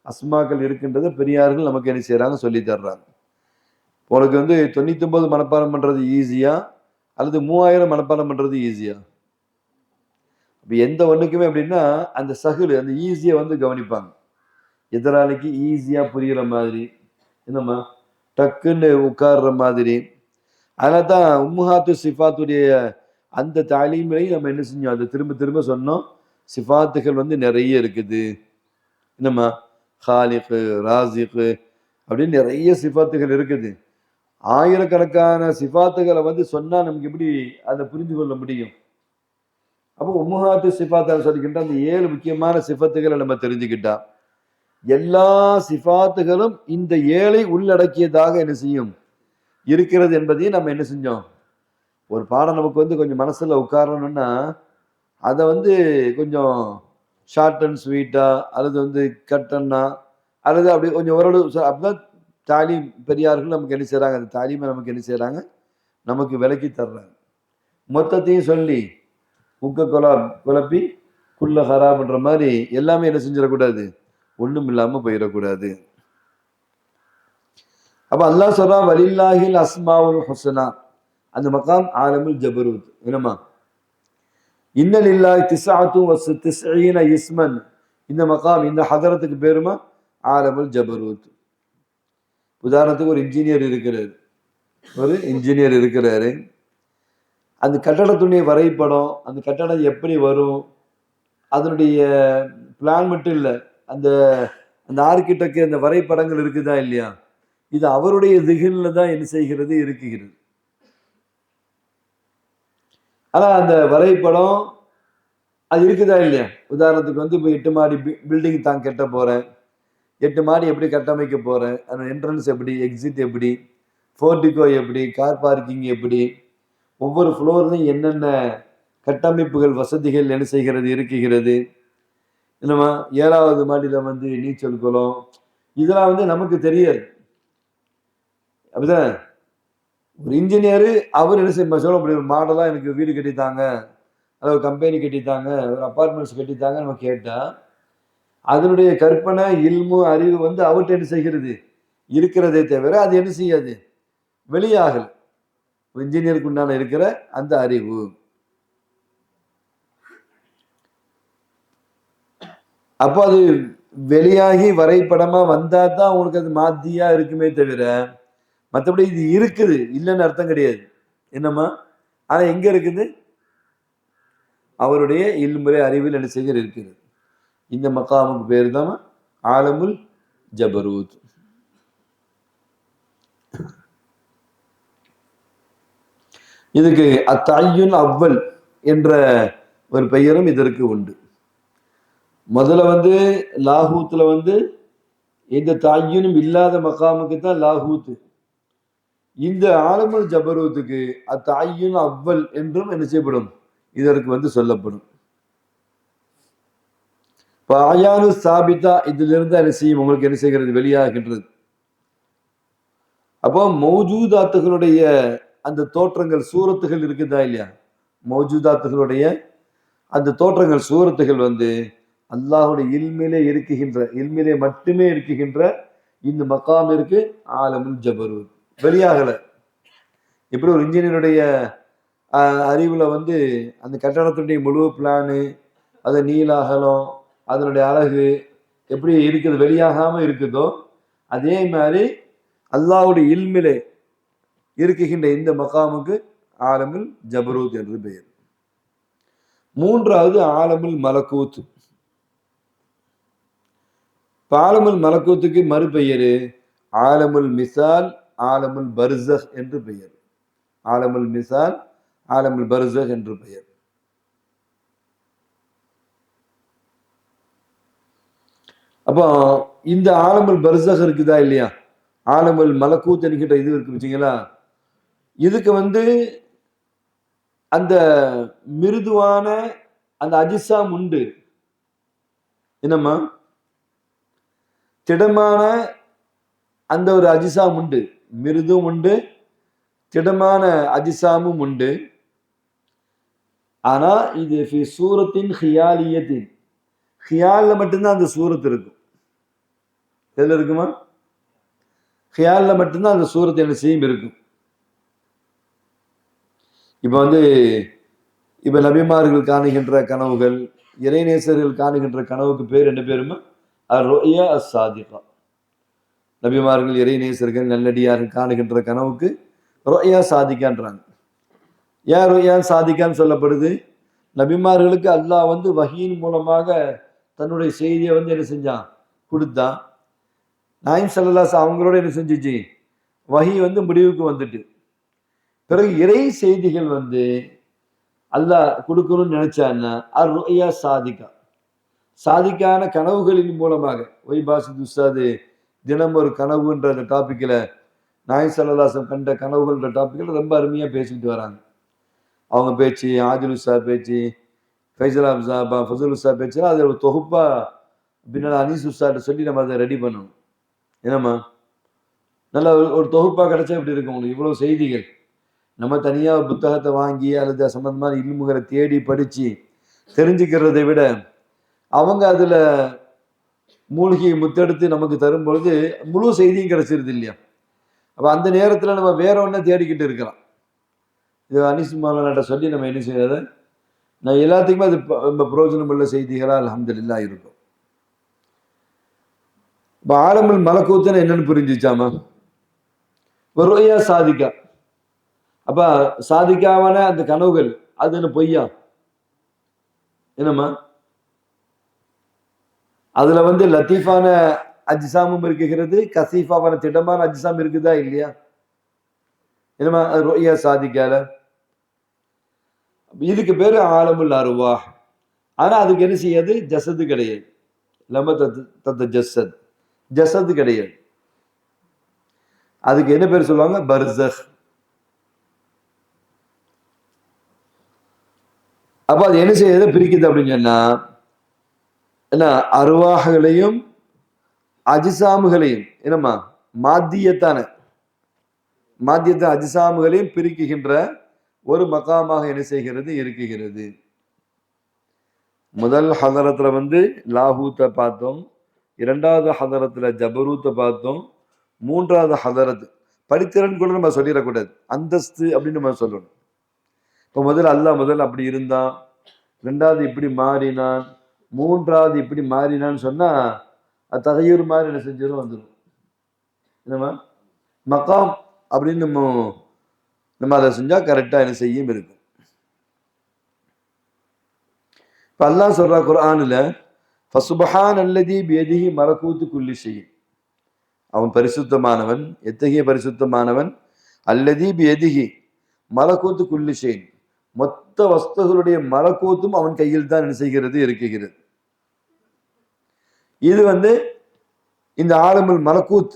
அஸ்மாக்கள் இருக்கின்றத பெரியார்கள் நமக்கு என்ன செய்யறாங்க, சொல்லி தர்றாங்க. உனக்கு வந்து 99 மனப்பாடம் பண்றது ஈஸியா அல்லது 3000 மனப்பாடம் பண்றது ஈஸியா? இப்போ எந்த ஒண்ணுக்குமே அப்படின்னா அந்த சகுல், அந்த ஈஸியா வந்து கவனிப்பாங்க. எதிராளிக்கு ஈஸியா புரியுற மாதிரி, என்னம்மா டக்குன்னு உட்கார்ற மாதிரி. அதனால தான் உம்முஹாத்து சிஃபாத்துடைய அந்த தாலீமையும் நம்ம என்ன செஞ்சோம், அதை திரும்ப திரும்ப சொன்னோம். சிஃபாத்துகள் வந்து நிறைய இருக்குது, என்னம்மா ஹாலிக்கு ராசிக்கு அப்படின்னு நிறைய சிஃபாத்துகள் இருக்குது. ஆயிரக்கணக்கான சிஃபாத்துகளை வந்து சொன்னா நமக்கு எப்படி அதை புரிந்து கொள்ள முடியும்? அப்போ உம்முஹாத்து சிஃபாத்தான் சொல்லிக்கிட்ட அந்த 7 முக்கியமான சிஃபத்துகளை நம்ம தெரிஞ்சுக்கிட்டா எல்லா சிஃபாத்துகளும் இந்த 7ஐ உள்ளடக்கியதாக என்ன செய்யும் இருக்கிறது என்பதையும் நம்ம என்ன செஞ்சோம். ஒரு பாடம் நமக்கு வந்து கொஞ்சம் மனசுல உட்காரணும்னா அதை வந்து கொஞ்சம் ஷார்ட் அண்ட் ஸ்வீட்டா அல்லது வந்து கட்டன்னா அல்லது அப்படி கொஞ்சம் ஓரளவு அப்படிதான் தாலீம் பெரியார்கள் நமக்கு என்ன செய்யறாங்க, அந்த தாலீமை நமக்கு என்ன செய்யறாங்க, நமக்கு விலக்கி தர்றாங்க. மொத்தத்தையும் சொல்லி குழப்பி குள்ள ஹராப்ன்ற மாதிரி எல்லாமே என்ன செஞ்சிடக்கூடாது, ஒண்ணும் இல்லாம போயிடக்கூடாது. அப்ப அல்லாஹ் சொல்றா வலில்லாஹில் அஸ்மாவுல் ஹுஸ்னா, அந்த மகாம் ஆலமுல் ஜபரூத். என்னமா இன்னலில்லாஹி திஸ்அத்து வ இஸ்மன், இந்த மகாம் இந்த ஹதரத்துக்கு பேருமா ஆலமுல் ஜபரூத். உதாரணத்துக்கு ஒரு இன்ஜினியர் இருக்கிறாரு, அந்த கட்டடத்துடைய வரைபடம், அந்த கட்டடம் எப்படி வரும், அதனுடைய பிளான் மட்டும் இல்லை, அந்த அந்த ஆர்கிடெக்ட் அந்த வரைபடங்கள் இருக்குதா இல்லையா, இது அவருடைய திகில்ல தான் என்ன செய்கிறது இருக்குகிறது. ஆனா அந்த வரைபடம் அது இருக்குதா இல்லையா. உதாரணத்துக்கு வந்து இப்போ 8 மாடி பில்டிங் தான் கட்ட போறேன், 8 மாடி எப்படி கட்டமைக்க போறேன், அந்த என்ட்ரன்ஸ் எப்படி, எக்ஸிட் எப்படி, போர்டிகோ எப்படி, கார் பார்க்கிங் எப்படி, ஒவ்வொரு ஃப்ளோர்லையும் என்னென்ன கட்டமைப்புகள் வசதிகள் என்ன செய்கிறது இருக்குகிறது. என்னமா 7வது மாடியில வந்து நீச்சல் குளம், இதெல்லாம் வந்து நமக்கு தெரியாது. அப்படிதான் ஒரு இன்ஜினியரு அவர் என்ன செய்ய சொல்ல முடியும், மாடலா எனக்கு வீடு கட்டித்தாங்க, அதாவது கம்பெனி கட்டித்தாங்க, ஒரு அப்பார்ட்மெண்ட்ஸ் கட்டித்தாங்க நம்ம கேட்டா அதனுடைய கற்பனை இல்மு அறிவு வந்து அவர்கிட்ட என்ன செய்கிறது இருக்கிறதே தவிர அது என்ன செய்யாது, வெளியாகல். இன்ஜினியருக்கு உண்டான இருக்கிற அந்த அறிவு. அப்போ அது வெளியாகி வரைபடமா வந்தா தான் உங்களுக்கு அது மாதியா இருக்குமே தவிர மற்றபடி இது இருக்குது இல்லைன்னு அர்த்தம் கிடையாது. என்னம்மா, ஆனா எங்க இருக்குது, அவருடைய இல்முறை அறிவில் என்ன செய்கிறது இருக்கிறது. இந்த மகாமுக்கு பேர் தான் ஆலமுல் ஜபரூத். இதுக்கு அத்தாயுன் அவ்வல் என்ற ஒரு பெயரும் இதற்கு உண்டு. முதல்ல வந்து லாகூத்துல வந்து எந்த தாயுனும் இல்லாத மகாமுக்கு தான் லாகூத்து. இந்த ஆலமுல் ஜபரூத்துக்கு அத்தாயுன் அவ்வல் என்றும் என்ன செய்யப்படும், இதற்கு வந்து சொல்லப்படும். ஆயானு சாபிதா இதிலிருந்து என்ன செய்யும், உங்களுக்கு என்ன செய்கிறது, வெளியாகின்றது. அப்போ மௌஜூதாத்துகளுடைய அந்த தோற்றங்கள் சூரத்துகள் இருக்குதா இல்லையா, மௌஜூதாத்துகளுடைய அந்த தோற்றங்கள் சூரத்துகள் வந்து அல்லாஹுடைய இல்மிலே மட்டுமே இருக்குகின்ற இந்த மகாமிற்கு ஆலமுல் ஜபரூத் வெளியாகல. எப்படி ஒரு இன்ஜினியருடைய அறிவுல வந்து அந்த கட்டடத்துடைய முழு பிளானு, அது நீளாகலம், அதனுடைய அழகு எப்படி இருக்குது வெளியாகாம இருக்குதோ, அதே மாதிரி அல்லாஹ்வுடைய இல்மிலே இருக்குகின்ற இந்த மகாமுக்கு ஆலமுல் ஜபரூத் என்று பெயர். மூன்றாவது ஆலமுல் மலக்கூத். ஆலமுல் மலக்கூத்துக்கு மறுபெயரு ஆலமுல் மிசால், ஆலமுல் பர்ஸஹ் என்று பெயர். ஆலமுல் மிசால், ஆலமுல் பர்ஸஹ் என்று பெயர். அப்போ இந்த ஆலமுல் பர்ஸஹ் இருக்குதா இல்லையா, ஆலமுல் மலக்கூத் என்கின்ற இது இருக்கு வச்சுங்களா, இதுக்கு வந்து அந்த மிருதுவான அந்த அஜிசாம் உண்டு. என்னம்மா, திடமான அந்த ஒரு அஜிசாம் உண்டு, மிருதும் உண்டு, திடமான அஜிசாமும் உண்டு. ஆனா இது சூரத்தின் ஹியாலியத்தின், ஹியால்ல மட்டும்தான் அந்த சூரத் இருக்கும். எதுல இருக்குமா, ஹியால்ல மட்டும்தான் அந்த சூரத் என்ன செய்யும் இருக்கும். இப்ப நபிமார்கள் காணுகின்ற கனவுகள், இறைநேசர்கள் காணுகின்ற கனவுக்கு பேர் என்ன பேருமா, அர்-ருயா அஸ்-சாதிகா. நபிமார்கள் இறைநேசர்கள் நல்லடியார்கள் காணுகின்ற கனவுக்கு ருயா சாதிகான்றாங்க. ஏன் ருயா சாதிகான்னு சொல்லப்படுது, நபிமார்களுக்கு அல்லாஹ் வந்து வஹீன் மூலமாக தன்னுடைய செய்தியை வந்து என்ன செஞ்சான், கொடுத்தான். நாயம் ஸல்லல்லாஹு அவங்களோட என்ன செஞ்சிச்சு, வஹி வந்து முடிவுக்கு வந்துட்டு, பிறகு இறை செய்திகள் வந்து அல்லாஹ் கொடுக்கணும்னு நினைச்சான்னா அர்-ருயா சாதிகா, சாதிக்கான கனவுகளின் மூலமாக ஒய்பாசித் உஸ்தாது தினம் ஒரு கனவுன்ற அந்த டாபிக்கில் நாய் சல்லல்லாஹு கண்ட கனவுகள்ன்ற டாபிக்கில் ரொம்ப அருமையாக பேசிட்டு வராங்க. அவங்க பேச்சு, ஆதில் உஸ்தாத் பேச்சு, ஃபைசல் அப்சாபா ஃபசல் உஸ்தாத் பேச்சுன்னா அது ஒரு தொகுப்பாக பின்னால் அனீஸ் உஸ்தாட்ட சொல்லி நம்ம அதை ரெடி பண்ணணும். என்னம்மா நல்ல ஒரு தொகுப்பாக கிடைச்சா எப்படி இருக்கும் உங்களுக்கு? இவ்வளோ செய்திகள் நம்ம தனியாக ஒரு புத்தகத்தை வாங்கி அல்லது சம்பந்தமான இல்முகளை தேடி படித்து தெரிஞ்சுக்கிறதை விட அவங்க அதில் மூழ்கி முத்தெடுத்து நமக்கு தரும் பொழுது முழு செய்தியும் கிடைச்சிருது இல்லையா? அப்போ அந்த நேரத்தில் நம்ம வேற ஒன்றை தேடிக்கிட்டு இருக்கலாம். இது அனீஸ் மௌலானாட்ட சொல்லி நம்ம என்ன செய்யறது, நான் எல்லாத்துக்குமே அது ரொம்ப பிரயோஜனம் உள்ள செய்திகளாக அல்ஹம்துலில்லாஹ் இருக்கும். இப்போ ஆலமுல் மலக்கூத்துன்னு என்னன்னு புரிஞ்சிச்சாமா? ருயா சாதிக்கா. அப்ப சாதிக்காவான அந்த கனவுகள் அது என்ன பொய்யா? என்னம்மா அதுல வந்து லத்தீஃபான அஜ்சாமும் இருக்குகிறது, கசீஃபாவான திடமான அஜ்சாம் இருக்குதா இல்லையா? என்னம்மா ருயா சாதிக்கால இதுக்கு பேரு ஆலமுல் அருவாஹ். ஆனா அதுக்கு என்ன செய்யாது? ஜசது கிடையாது. லம தத் ஜசத், ஜசது கிடையாது. அதுக்கு என்ன பேர் சொல்லுவாங்க? பர்சக். அப்ப அது என்ன செய்யுது? பிரிக்குது அப்படின்னு சொன்னா என்ன, அருவாகளையும் அஜிசாமுகளையும் என்னம்மா மாத்தியத்தான அஜிசாமுகளையும் பிரிக்குகின்ற ஒரு மகாமாக என்ன செய்கிறது? இருக்குகிறது. முதல் ஹதரத்துல வந்து லாஹூத்தை பார்த்தோம், இரண்டாவது ஹதரத்துல ஜபரூத்தை பார்த்தோம், மூன்றாவது ஹதரத் படித்திறன் கூட நம்ம சொல்லிடக்கூடாது, அந்தஸ்து அப்படின்னு நம்ம சொல்லணும். இப்போ முதல்ல அப்படி இருந்தான், ரெண்டாவது இப்படி மாறினான், மூன்றாவது இப்படி மாறினான்னு சொன்னா அது தகையூர் மாதிரி என்ன செஞ்சிடும், வந்துடும். என்னம்மா மகாம் அப்படின்னு நம்ம அதை செஞ்சா கரெக்டா என்ன செய்யும் இருக்கும். இப்ப அல்லாஹ் சொல்றா குர்ஆன்ல, ஃபசுப்ஹான் அல்லதி பியதிஹி மலக்கூத்து குல்லி ஷைஇன், அவன் பரிசுத்தமானவன். எத்தகைய பரிசுத்தமானவன்? அல்லதி பியதிஹி மலக்கூத்து குல்லி ஷைஇன், மொத்த வஸ்துகளுடைய மலக்கூத்தும் அவன் கையில் தான் என்ன செய்கிறது? இருக்குகிறது. இது வந்து இந்த ஆலமுல் மலக்கூத்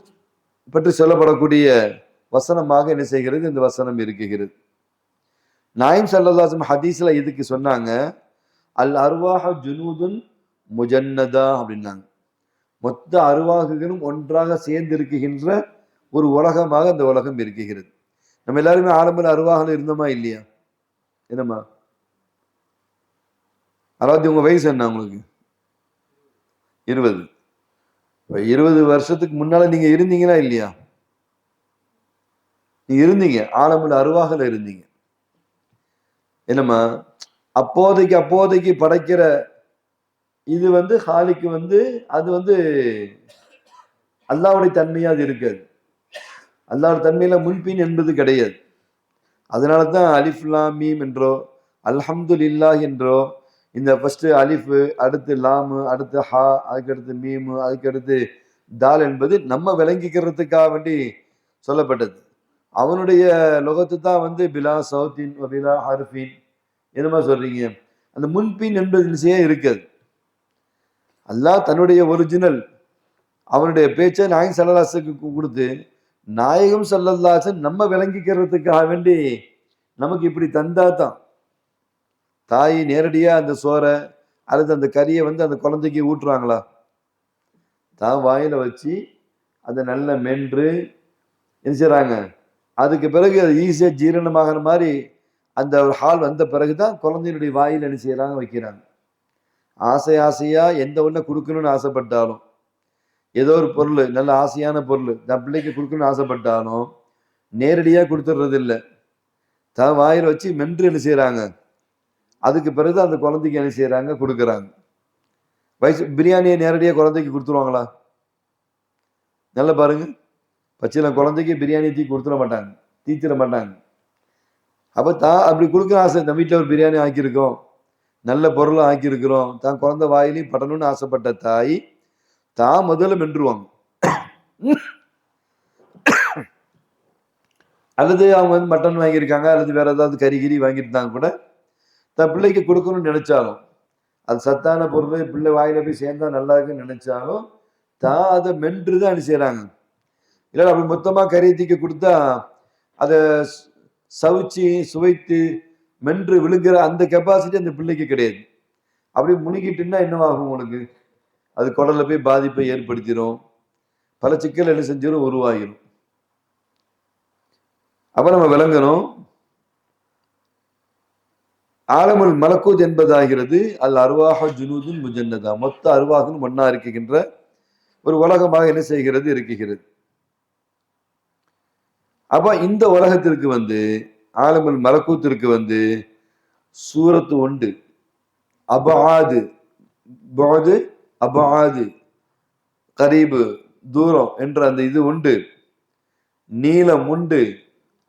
பற்றி சொல்லப்படக்கூடிய வசனமாக என்ன செய்கிறது? இந்த வசனம் இருக்குகிறது. நாயிம் ஸல்லல்லாஹு அலைஹி வஸல்லம் ஹதீஸ்ல இதுக்கு சொன்னாங்க, அல் அர்வாஹ ஜுனூதுன் முஜன்னதா அப்படின்னாங்க. மொத்த அருவாகுகளும் ஒன்றாக சேர்ந்து இருக்குகின்ற ஒரு உலகமாக அந்த உலகம் இருக்குகிறது. நம்ம எல்லாருமே ஆலமுல் அருவாகல இருந்தோமா இல்லையா? என்னம்மா அதாவது உங்க வயசு என்ன? உங்களுக்கு 20. 20 வருஷத்துக்கு முன்னால நீங்க இருந்தீங்களா இல்லையா? நீங்க இருந்தீங்க, ஆலமுல் அருவாகல இருந்தீங்க. என்னம்மா அப்போதைக்கு படைக்கிற இது வந்து ஹாலிக்கு வந்து அது வந்து அல்லாஹ்வுடைய தன்மையா அது இருக்காது. அல்லாஹ்வுடைய தன்மையில முன்பின் என்பது கிடையாது. அதனால தான் அலிஃப் லாம் மீம் என்றோ அல்ஹம்துலில்லாஹ் என்றோ இந்த ஃபர்ஸ்ட் அலிஃப், அடுத்து லாம், அடுத்து ஹா, அதுக்கடுத்து மீம், அதுக்கடுத்து தால் என்பது நம்ம விளங்கிக்கிறதுக்காக வேண்டி சொல்லப்பட்டது. அவனுடைய லொகத்து தான் வந்து பிலா சௌத்தின் பிலா ஹர்ஃபின். என்னமா சொல்றீங்க? அந்த முன்பின் என்பது நிச்சயம் இருக்காது. அல்லாஹ் தன்னுடைய ஒரிஜினல் அவனுடைய பேச்சை நாயகம் ஸல்லல்லாஹு அலைஹி வஸல்லம் கொடுத்து நாயகம் ஸல்லல்லாஹு அலைஹி வஸல்லம் நம்ம விளங்கிக்கிறதுக்காக வேண்டி நமக்கு இப்படி தந்தா தான். தாய் நேரடியா அந்த சோறை அல்லது அந்த கறியை வந்து அந்த குழந்தைக்கு ஊட்டுறாங்களா? தான் வாயில வச்சு அதை நல்லா மென்று என்ன செய்றாங்க? அதுக்கு பிறகு அது ஈஸியா ஜீரணமாகிற மாதிரி அந்த ஒரு ஹால் வந்த பிறகுதான் குழந்தையினுடைய வாயில் என்ன செய்யறாங்க? வைக்கிறாங்க. ஆசையா எந்த ஒண்ணு கொடுக்கணும்னு ஆசைப்பட்டாலும், ஏதோ ஒரு பொருள் நல்ல ஆசையான பொருள் தன் பிள்ளைக்கு கொடுக்கணும்னு ஆசைப்பட்டாலும் நேரடியா கொடுத்துடுறது இல்லை, தான் வாயில் வச்சு மென்று என்ன செய்யறாங்க? அதுக்கு பிறகு அந்த குழந்தைக்கு என்ன செய்யறாங்க? கொடுக்குறாங்க. பிரியாணியை நேரடியாக குழந்தைக்கு கொடுத்துருவாங்களா? நல்லா பாருங்க, பச்சில குழந்தைக்கு பிரியாணி கொடுத்துட மாட்டாங்க, தீத்திட மாட்டாங்க. அப்ப தான் அப்படி கொடுக்க ஆசை, நம்ம வீட்டில் ஒரு பிரியாணி ஆக்கியிருக்கோம், நல்ல பொருளை ஆக்கியிருக்கிறோம், தான் குழந்தை வாயிலையும் படணும்னு ஆசைப்பட்ட தாய் தான் முதல்ல மென்றுவாங்க. அல்லது அவங்க வந்து மட்டன் வாங்கியிருக்காங்க அல்லது வேற ஏதாவது கறி வாங்கியிருந்தாங்க கூட தன் பிள்ளைக்கு கொடுக்கணும்னு நினைச்சாலும், அது சத்தான பொருள் பிள்ளை வாயில போய் சேர்ந்தா நல்லா இருக்குன்னு நினைச்சாலும் தான் அதை மென்றுதான் என்ன செய்யறாங்க. இல்லை அப்படி மொத்தமா கரையத்திக்க கொடுத்தா அதை சவிச்சு சுவைத்து மென்று விழுங்குற அந்த கெப்பாசிட்டி அந்த பிள்ளைக்கு கிடையாது. அப்படி முழுகிட்டுன்னா என்னவாகும் உங்களுக்கு? அது குடல்ல போய் பாதிப்பை ஏற்படுத்திடும், பல சிக்கல் என்ன செஞ்சிடும், உருவாகிடும். அப்ப நம்ம விளங்கணும், ஆலமுல் மலக்கூத் என்பதாகிறது அல் அர்வாஹ ஜுனூதுன் முஜன்னதா, மொத்த அருவாகும் ஒன்னா இருக்கின்ற ஒரு உலகமாக என்ன செய்கிறது, இருக்குகிறது. அப்ப இந்த உலகத்திற்கு ஆலமுல் மலக்கூத்திற்கு சூரத்து உண்டு, அபாது பாது அபாது கரீபு தூரம் என்ற அந்த இது உண்டு, நீளம் உண்டு,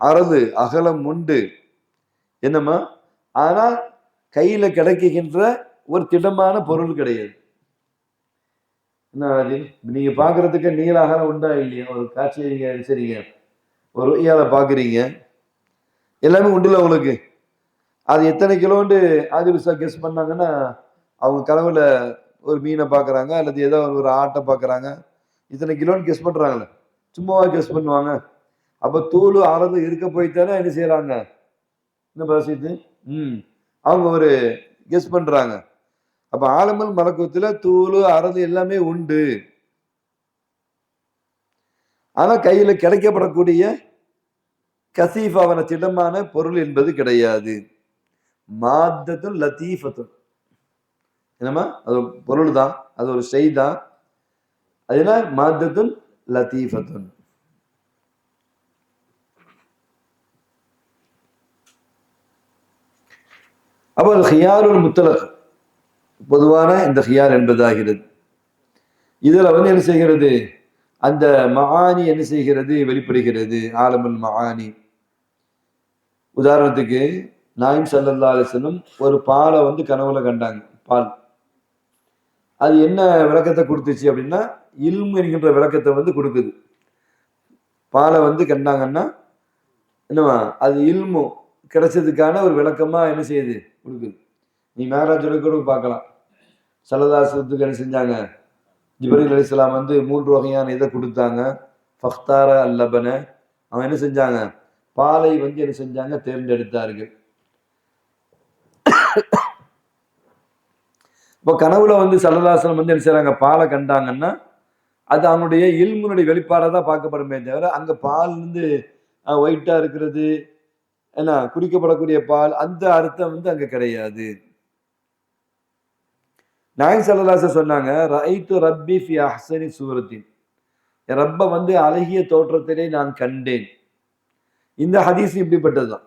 அரது அகலம் உண்டு. என்னமா? ஆனா கையில கிடைக்கின்ற ஒரு திடமான பொருள் கிடையாது. நீங்க பாக்குறதுக்கு நீள அகலம் உண்டா இல்லையா? ஒரு காட்சியை சரிங்க, ஒரு ஐயால பாக்குறீங்க, எல்லாமே உண்டுல உங்களுக்கு. அது எத்தனை கிலோன்னு ஆதிபிசா கெஸ் பண்ணாங்கன்னா, அவங்க கனவுல ஒரு மீனை பாக்குறாங்க அல்லது ஏதோ ஒரு ஆட்டை பாக்குறாங்க, இத்தனை கிலோன்னு கெஸ் பண்றாங்கல்ல, சும்மாவா கெஸ் பண்ணுவாங்க? அப்ப தூளு அரது இருக்க போய்த்தானே என்ன செய்யறாங்க, என்ன பசித்து அவங்க ஒரு கெஸ் பண்றாங்க. அப்ப ஆலமுல் மலக்கூத்துல தூளு அரது எல்லாமே உண்டு. ஆனா கையில கிடைக்கப்படக்கூடிய கசீஃபாவன திடமான பொருள் என்பது கிடையாது. மாத்தத்துன் லத்தீஃபத்துன், என்னமா? அது பொருள் தான், அது ஒரு செய் தான். அதுனா மாத்தத்துன் லத்தீஃபத்துன். அப்போ ஹியாருல் முத்தலக், பொதுவான இந்த ஹியார் என்பதாகிறது. இதுல என்ன செய்கிறது, அந்த மஆனி என்ன செய்கிறது, வெளிப்படுகிறது. ஆலமுல் மஆனி. உதாரணத்துக்கு நாயிம் ஸல்லல்லாஹு அலைஹி வஸல்லம் ஒரு பாலை கனவுல கண்டாங்க. பால் அது என்ன விளக்கத்தை கொடுத்துச்சு அப்படின்னா, இல்மு என்கின்ற விளக்கத்தை கொடுக்குது. பாலை கண்டாங்கன்னா என்னவா, அது இல்மு கிடைச்சதுக்கான ஒரு விளக்கமா என்ன செய்யுது, கொடுக்குது. நீ மேராஜோட கூட பார்க்கலாம். ஸல்லல்லாஹு அலைஹி வஸல்லத்துக்கு என்ன செஞ்சாங்க, ஜிப்ரீல் அலைஹிஸ்ஸலாம் 3 வகையான இதை கொடுத்தாங்க. ஃபக்தார அல்லபன, அவன் என்ன செஞ்சாங்க, பாலை என்ன செஞ்சாங்க, தேர்ந்தெடுத்தார்கள். இப்போ கனவுல ஸல்லல்லாஹு அலைஹி வஸல்லம் என்ன செய்றாங்க, பாலை கண்டாங்கன்னா அது அவனுடைய இல்முனுடைய வெளிப்பாடை தான் பார்க்கப்படுமே தவிர, அங்க பால் ஒயிட்டா இருக்கிறது, என்ன குடிக்கப்படக்கூடிய பால், அந்த அர்த்தம் அங்க கிடையாது. நாயகம் ஸல்லல்லாஹு அலைஹி வஸல்லம் சொன்னாங்க, ரஐது ரப்பி ஃபி அஹ்ஸனி சூரத்தின், என் ரப்ப அழகிய தோற்றத்திலே நான் கண்டேன். இந்த ஹதீஸ் இப்படிப்பட்டதுதான்.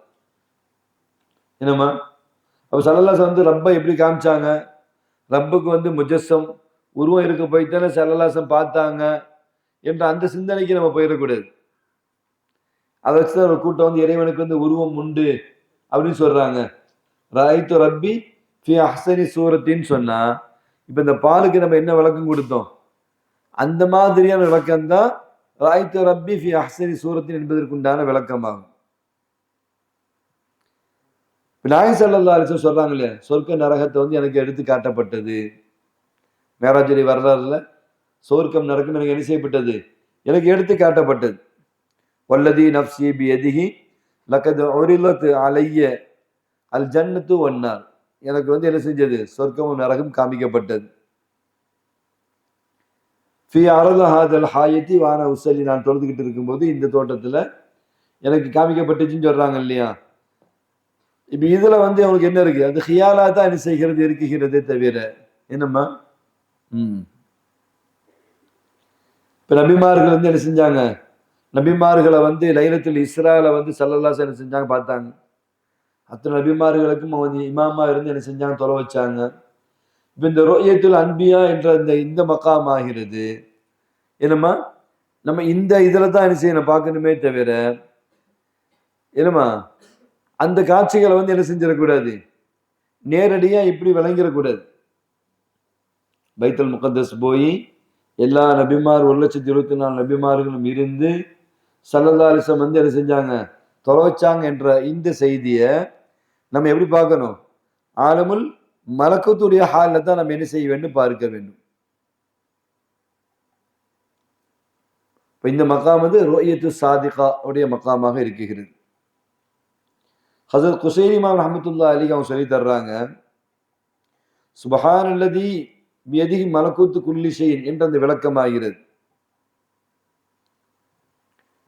என்னமா? அப்ப ஸல்லல்லாஹு அலைஹி வஸல்லம் ரப்ப எப்படி காமிச்சாங்க, ரப்புக்கு முஜஸ்ஸம் உருவம் இருக்க போய்த்தானே ஸல்லல்லாஹு அலைஹி வஸல்லம் பார்த்தாங்க என்ற அந்த சிந்தனைக்கு நம்ம போயிடக்கூடாது. அதை வச்சுதான் ஒரு கூட்டம் இறைவனுக்கு உருவம் உண்டு அப்படின்னு சொல்றாங்க. ரஐது ரப்பி ஃபி அஹ்ஸனி சூரத்தின்னு சொன்னா, இப்ப இந்த பாலுக்கு நம்ம என்ன விளக்கம் கொடுத்தோம், அந்த மாதிரியான விளக்கம் தான் ரஐது ரப்பி ஃபி அஹ்ஸனி சூரத்தின் என்பதற்குண்டான விளக்கமாகும். நாயகம் ஸல்லல்லாஹு அலைஹி வஸல்லம் சொல்றாங்க இல்லையா, சொர்க்க நரகத்தை எனக்கு எடுத்து காட்டப்பட்டது. மேராஜுடைய வரலாறுல சொர்க்கம் நரகம் எனக்கு என்ன செய்யப்பட்டது, எனக்கு எடுத்து காட்டப்பட்டது. வல்லதி நஃப்ஸி பியதிஹி லகத் உரிலத் அலைய அல் ஜன்னத்து வன்னார், எனக்கு என்ன செஞ்சது, சொர்க்கமும் நரகம் காமிக்கப்பட்டது. ஃபி அரது ஹாதல் ஹாயத்தி வான உஸல்லி, நான் தொழுதுகிட்டு இருக்கும்போது இந்த தோட்டத்துல எனக்கு காமிக்கப்பட்டுச்சுன்னு சொல்றாங்க இல்லையா. இப்ப இதுல அவங்களுக்கு என்ன இருக்கு, அது ஹியாலா தான் என்ன செய்கிறது, இருக்குகிறதே தவிர என்னம்மா. இப்ப நபிமார்கள் என்ன செஞ்சாங்க, நபிமார்களை லைலத்துல் இஸ்ரால ஸல்லல்லாஹு அலைஹி வஸல்லம் செஞ்சாங்க, பார்த்தாங்க. அத்தனை நபிமார்களுக்கும் இமாமா இருந்து என்ன செஞ்சாங்க, தொலை வச்சாங்க. இப்ப இந்த ருயத்துல் அன்பியா என்ற இந்த மகாம் ஆகிறது. என்னம்மா, நம்ம இந்த இதுல தான் என்ன செய்யணும், பார்க்கணுமே தவிர என்னம்மா அந்த காட்சிகளை என்ன செஞ்சிடக்கூடாது, நேரடியா இப்படி விளங்கிடக்கூடாது. பைத்துல் முகத்தஸ் போய் எல்லா நபிமார் 1,24,000 நபிமார்களும் இருந்து ஸல்லல்லாஹு அலைஹி வஸல்லம் என்ன செஞ்சாங்க, தொலை வச்சாங்க என்ற இந்த செய்தியை நம்ம எப்படி பார்க்கணும், ஆலமுல் மலக்குத்துடைய ஹால்ல தான் நம்ம என்ன செய்ய வேண்டும், பார்க்க வேண்டும். இப்ப இந்த மகாம் வந்து ருயத்து சாதிகா உடைய மகாமாக இருக்குகிறது. ஹஸரத் குஸைனி இமாம் ரஹ்மத்துல்லாஹி அலைஹி அவங்க சொல்லி தர்றாங்க, சுப்ஹானல்லதி பியதிஹி மலக்கூத்து குல்லி ஷைஇன் என்ற அந்த விளக்கமாகிறது.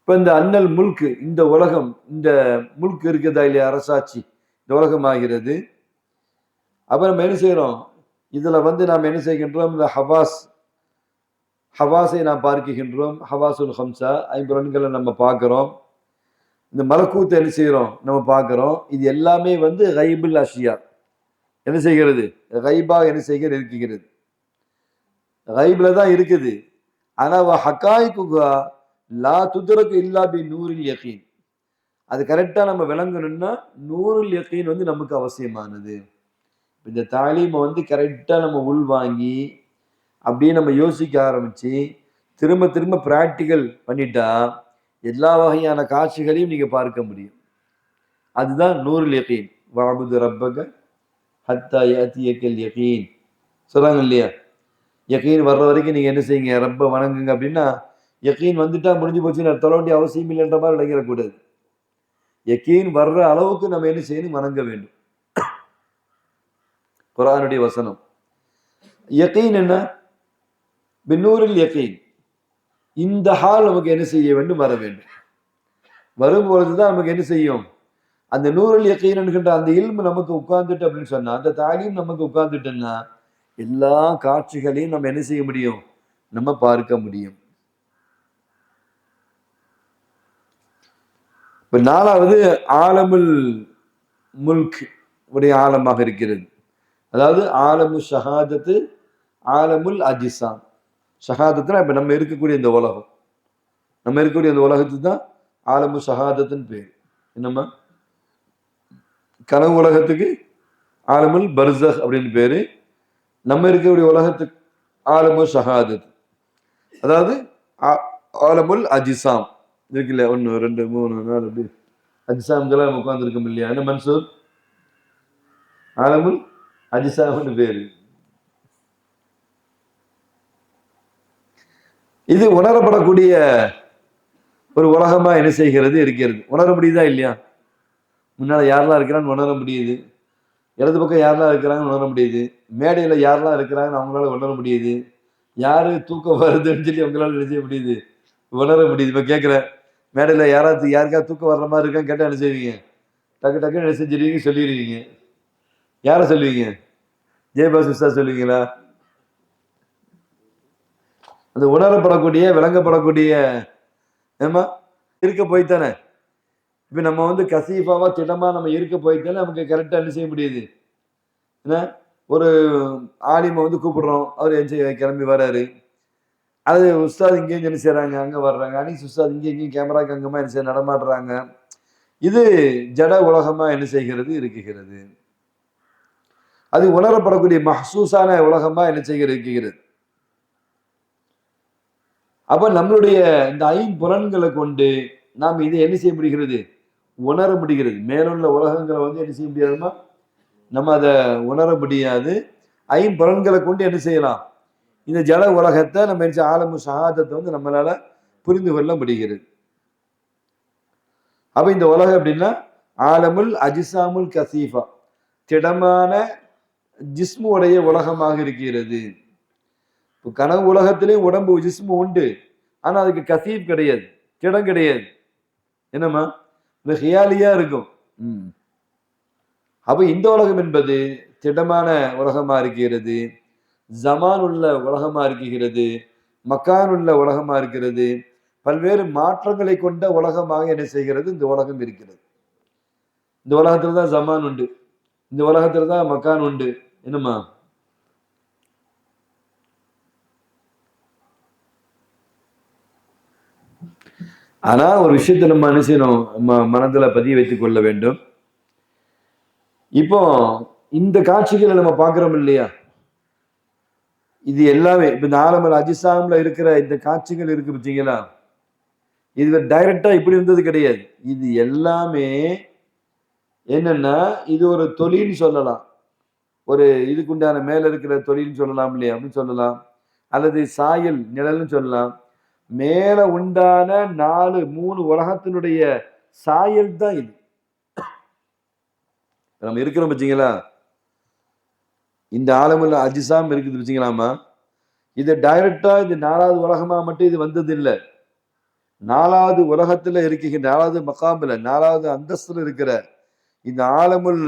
இப்ப இந்த அன்னல் முல்க், இந்த உலகம், இந்த முல்க் இருக்குதா இல்லையா, அரசாட்சி, இந்த உலகம் ஆகிறது. அப்ப நம்ம என்ன செய்யறோம், இதுல வந்து நாம் என்ன செய்கின்றோம், இந்த ஹவாஸை நாம் பார்க்கின்றோம். ஹவாசுல் ஹம்சா, ஐம்புலன்களை நம்ம பார்க்கிறோம். இந்த மலக்கூத்தை என்ன செய்யறோம், நம்ம பார்க்கிறோம். இது எல்லாமே வந்து கைபுல் அஷியா என்ன செய்கிறது, கைபா என்ன செய்கிறது இருக்கிறது, கைப்ல தான் இருக்குது. ஆனா ஹக்காய்க்குகா லா துத்ரகு இல்லா பி நூரில் யகீன், அது கரெக்டா நம்ம விளங்கணும்னா நூறுல் யகீன் வந்து நமக்கு அவசியமானது. இந்த தாலீமை வந்து கரெக்டா நம்ம உள்வாங்கி அப்படியே நம்ம யோசிக்க ஆரம்பிச்சு திரும்ப திரும்ப பிராக்டிக்கல் பண்ணிட்டா எல்லா வகையான காட்சிகளையும் நீங்க பார்க்க முடியும். அதுதான் நூறுல் யகீன். வஅபுது ரப்பக ஹத்தா யஅதியக்கல் யகீன் சொல்றாங்க இல்லையா. யகீன் வர்ற வரைக்கும் நீங்க என்ன செய்யுங்க, ரப்ப வணங்குங்க. அப்படின்னா யகீன் வந்துட்டா முடிஞ்சு போச்சு, தொழ வேண்டிய அவசியம் இல்லைன்ற மாதிரி விளங்கிடக்கூடாது. யகீன் வர்ற அளவுக்கு நம்ம என்ன செய்யணும், வணங்க வேண்டும். குர்ஆனுடைய வசனம். யகீன் என்ன, பின்னூரில் யகீன், இந்த ஹால் நமக்கு என்ன செய்ய வேண்டும், வர வேண்டும். வரும்பொழுதுதான் நமக்கு என்ன செய்யும், அந்த நூறுல் யகீன் என்கின்ற அந்த இல்மு நமக்கு உட்கார்ந்துட்டு அப்படின்னு சொன்னா, அந்த தாலீம் நமக்கு உட்கார்ந்துட்டுன்னா எல்லா காட்சிகளையும் நம்ம என்ன செய்ய முடியும், நம்ம பார்க்க முடியும். இப்ப நாலாவது ஆலமுல் முல்க் உடைய ஆலமாக இருக்கிறது. அதாவது ஆலமு ஷஹாதத்து, ஆலமுல் அஜிசாம். ஷஹாதத்துனா இப்ப நம்ம இருக்கக்கூடிய இந்த உலகம், நம்ம இருக்கக்கூடிய இந்த உலகத்துக்கு தான் ஆலமு ஷஹாதத்துன்னு பேர். என்னம்மா, கனவு உலகத்துக்கு ஆலமுல் பர்சக் அப்படின்னு பேரு, நம்ம இருக்கக்கூடிய உலகத்துக்கு ஆலமு ஷஹாதத், அதாவது ஆலமுல் அஜிசாம் இருக்குல்ல, 1 2 3 4 அப்படி அஜிசாம்களா நம்ம உட்கார்ந்து இருக்கோம் இல்லையா. என்ன மன்சூர், ஆலமுல் அஜிசாம்னு பேரு. இது உணரப்படக்கூடிய ஒரு உலகமா என்ன செய்கிறது இருக்கிறது. உணர முடியுதா இல்லையா, முன்னால யாரெல்லாம் இருக்கிறான்னு உணர முடியுது, இடது பக்கம் யாரெல்லாம் இருக்கிறாங்கன்னு உணர முடியுது, மேடையில யாரெல்லாம் இருக்கிறாங்கன்னு அவங்களால உணர முடியுது, யாரு தூக்கம் வருதுன்னு சொல்லி அவங்களால என்ன செய்ய முடியுது, உணர முடியுது. இப்ப கேட்கிறேன், மேடையில யாருக்காவது தூக்கம் வர்ற மாதிரி இருக்கான்னு கேட்டா என்ன செய்வீங்க, டக்கு டக்குன்னு என்ன செஞ்சிருவீங்க, சொல்லிடுவீங்க. யாரை சொல்லுவீங்க, ஜெயபாஸ் உஸ்தா சொல்லுவீங்களா? அந்த உணரப்படக்கூடிய விளங்கப்படக்கூடிய ஏமா இருக்க போய்த்தானே. இப்ப நம்ம வந்து கசீஃபாவா திடமா நம்ம இருக்க போய்த்தானே நமக்கு கரெக்டா என்ன செய்ய முடியுது. என்ன, ஒரு ஆலிமை வந்து கூப்பிடுறோம், அவர் கிளம்பி வர்றாரு, அது உஸ்தாத் இங்கேயும் என்ன செய்யறாங்க, அங்க வர்றாங்க, அனீஸ் உஸ்தாத் இங்கேயும் கேமராக்கு அங்கமா என்ன செய்ய நடமாடுறாங்க. இது ஜட உலகமா என்ன செய்கிறது இருக்குகிறது. அது உணரப்படக்கூடிய மஹ்சூஸான உலகமா என்ன செய்கிறது இருக்கிறது. அப்ப நம்மளுடைய இந்த ஐம்புலன்களை கொண்டு நாம் இதை என்ன செய்ய முடிகிறது, உணர முடிகிறது. மேலுள்ள உலகங்களை வந்து என்ன செய்ய முடியாதுமா, நம்ம அதை உணர முடியாது. ஐம்புலன்களை கொண்டு என்ன செய்யலாம், இந்த ஜட உலகத்தை நம்ம என்ன ஆலமு ஷஹாதத்தை வந்து நம்மளால புரிந்து கொள்ள முடிகிறது. அப்ப இந்த உலகம் அப்படின்னா ஆலமுல் அஜிசாமுல் கசீஃபா, திடமான ஜிஸ்மு உடைய உலகமாக இருக்கிறது. கனவு உலகத்திலேயும் உடம்பு ஜிஸ்மு உண்டு, ஆனா அதுக்கு கசீப் கிடையாது, திடம் கிடையாது. என்னம்மா, இந்த ஹியாலியா இருக்கும். அப்ப இந்த உலகம் என்பது திடமான உலகமா இருக்கிறது, ஜமான் உள்ள உலகமா இருக்கிறது, மக்கான் உள்ள உலகமா இருக்கிறது, பல்வேறு மாற்றங்களை கொண்ட உலகமாக என்ன செய்கிறது இந்த உலகம் இருக்கிறது. இந்த உலகத்துல தான் ஜமான் உண்டு, இந்த உலகத்துல தான் மக்கான் உண்டு. என்னம்மா, ஆனா ஒரு விஷயத்தை நம்ம என்ன செய்யணும், மனதுல பதிய வைத்துக் கொள்ள வேண்டும். இப்போ இந்த காட்சிகளை நம்ம பார்க்கிறோம் இல்லையா, இது எல்லாமே இப்ப இந்த ஆலமுல் அஜிசாம்ல இருக்கிற இந்த காட்சிகள் இருக்கு பார்த்தீங்களா, இது டைரக்டா இப்படி இருந்தது கிடையாது. இது எல்லாமே என்னன்னா இது ஒரு தொழில்னு சொல்லலாம். ஒரு இதுக்குண்டான மேல இருக்கிற தொழில்னு சொல்லலாம் இல்லையா, அப்படின்னு சொல்லலாம். அல்லது சாயல் நிழல்னு சொல்லலாம். மேல உண்டான 3 உலகத்தினுடைய சாயல் தான் இது. நம்ம இருக்கிறோம் வச்சுங்களா, இந்த ஆலமுல் அஜிசாம் இருக்குது வச்சுக்கலாமா, இது டைரக்டா இது 4வது உலகமா மட்டும் இது வந்தது இல்லை. 4வது உலகத்துல இருக்கின்ற 4வது மகாமில் 4வது அந்தஸ்துல இருக்கிற இந்த ஆலமுல்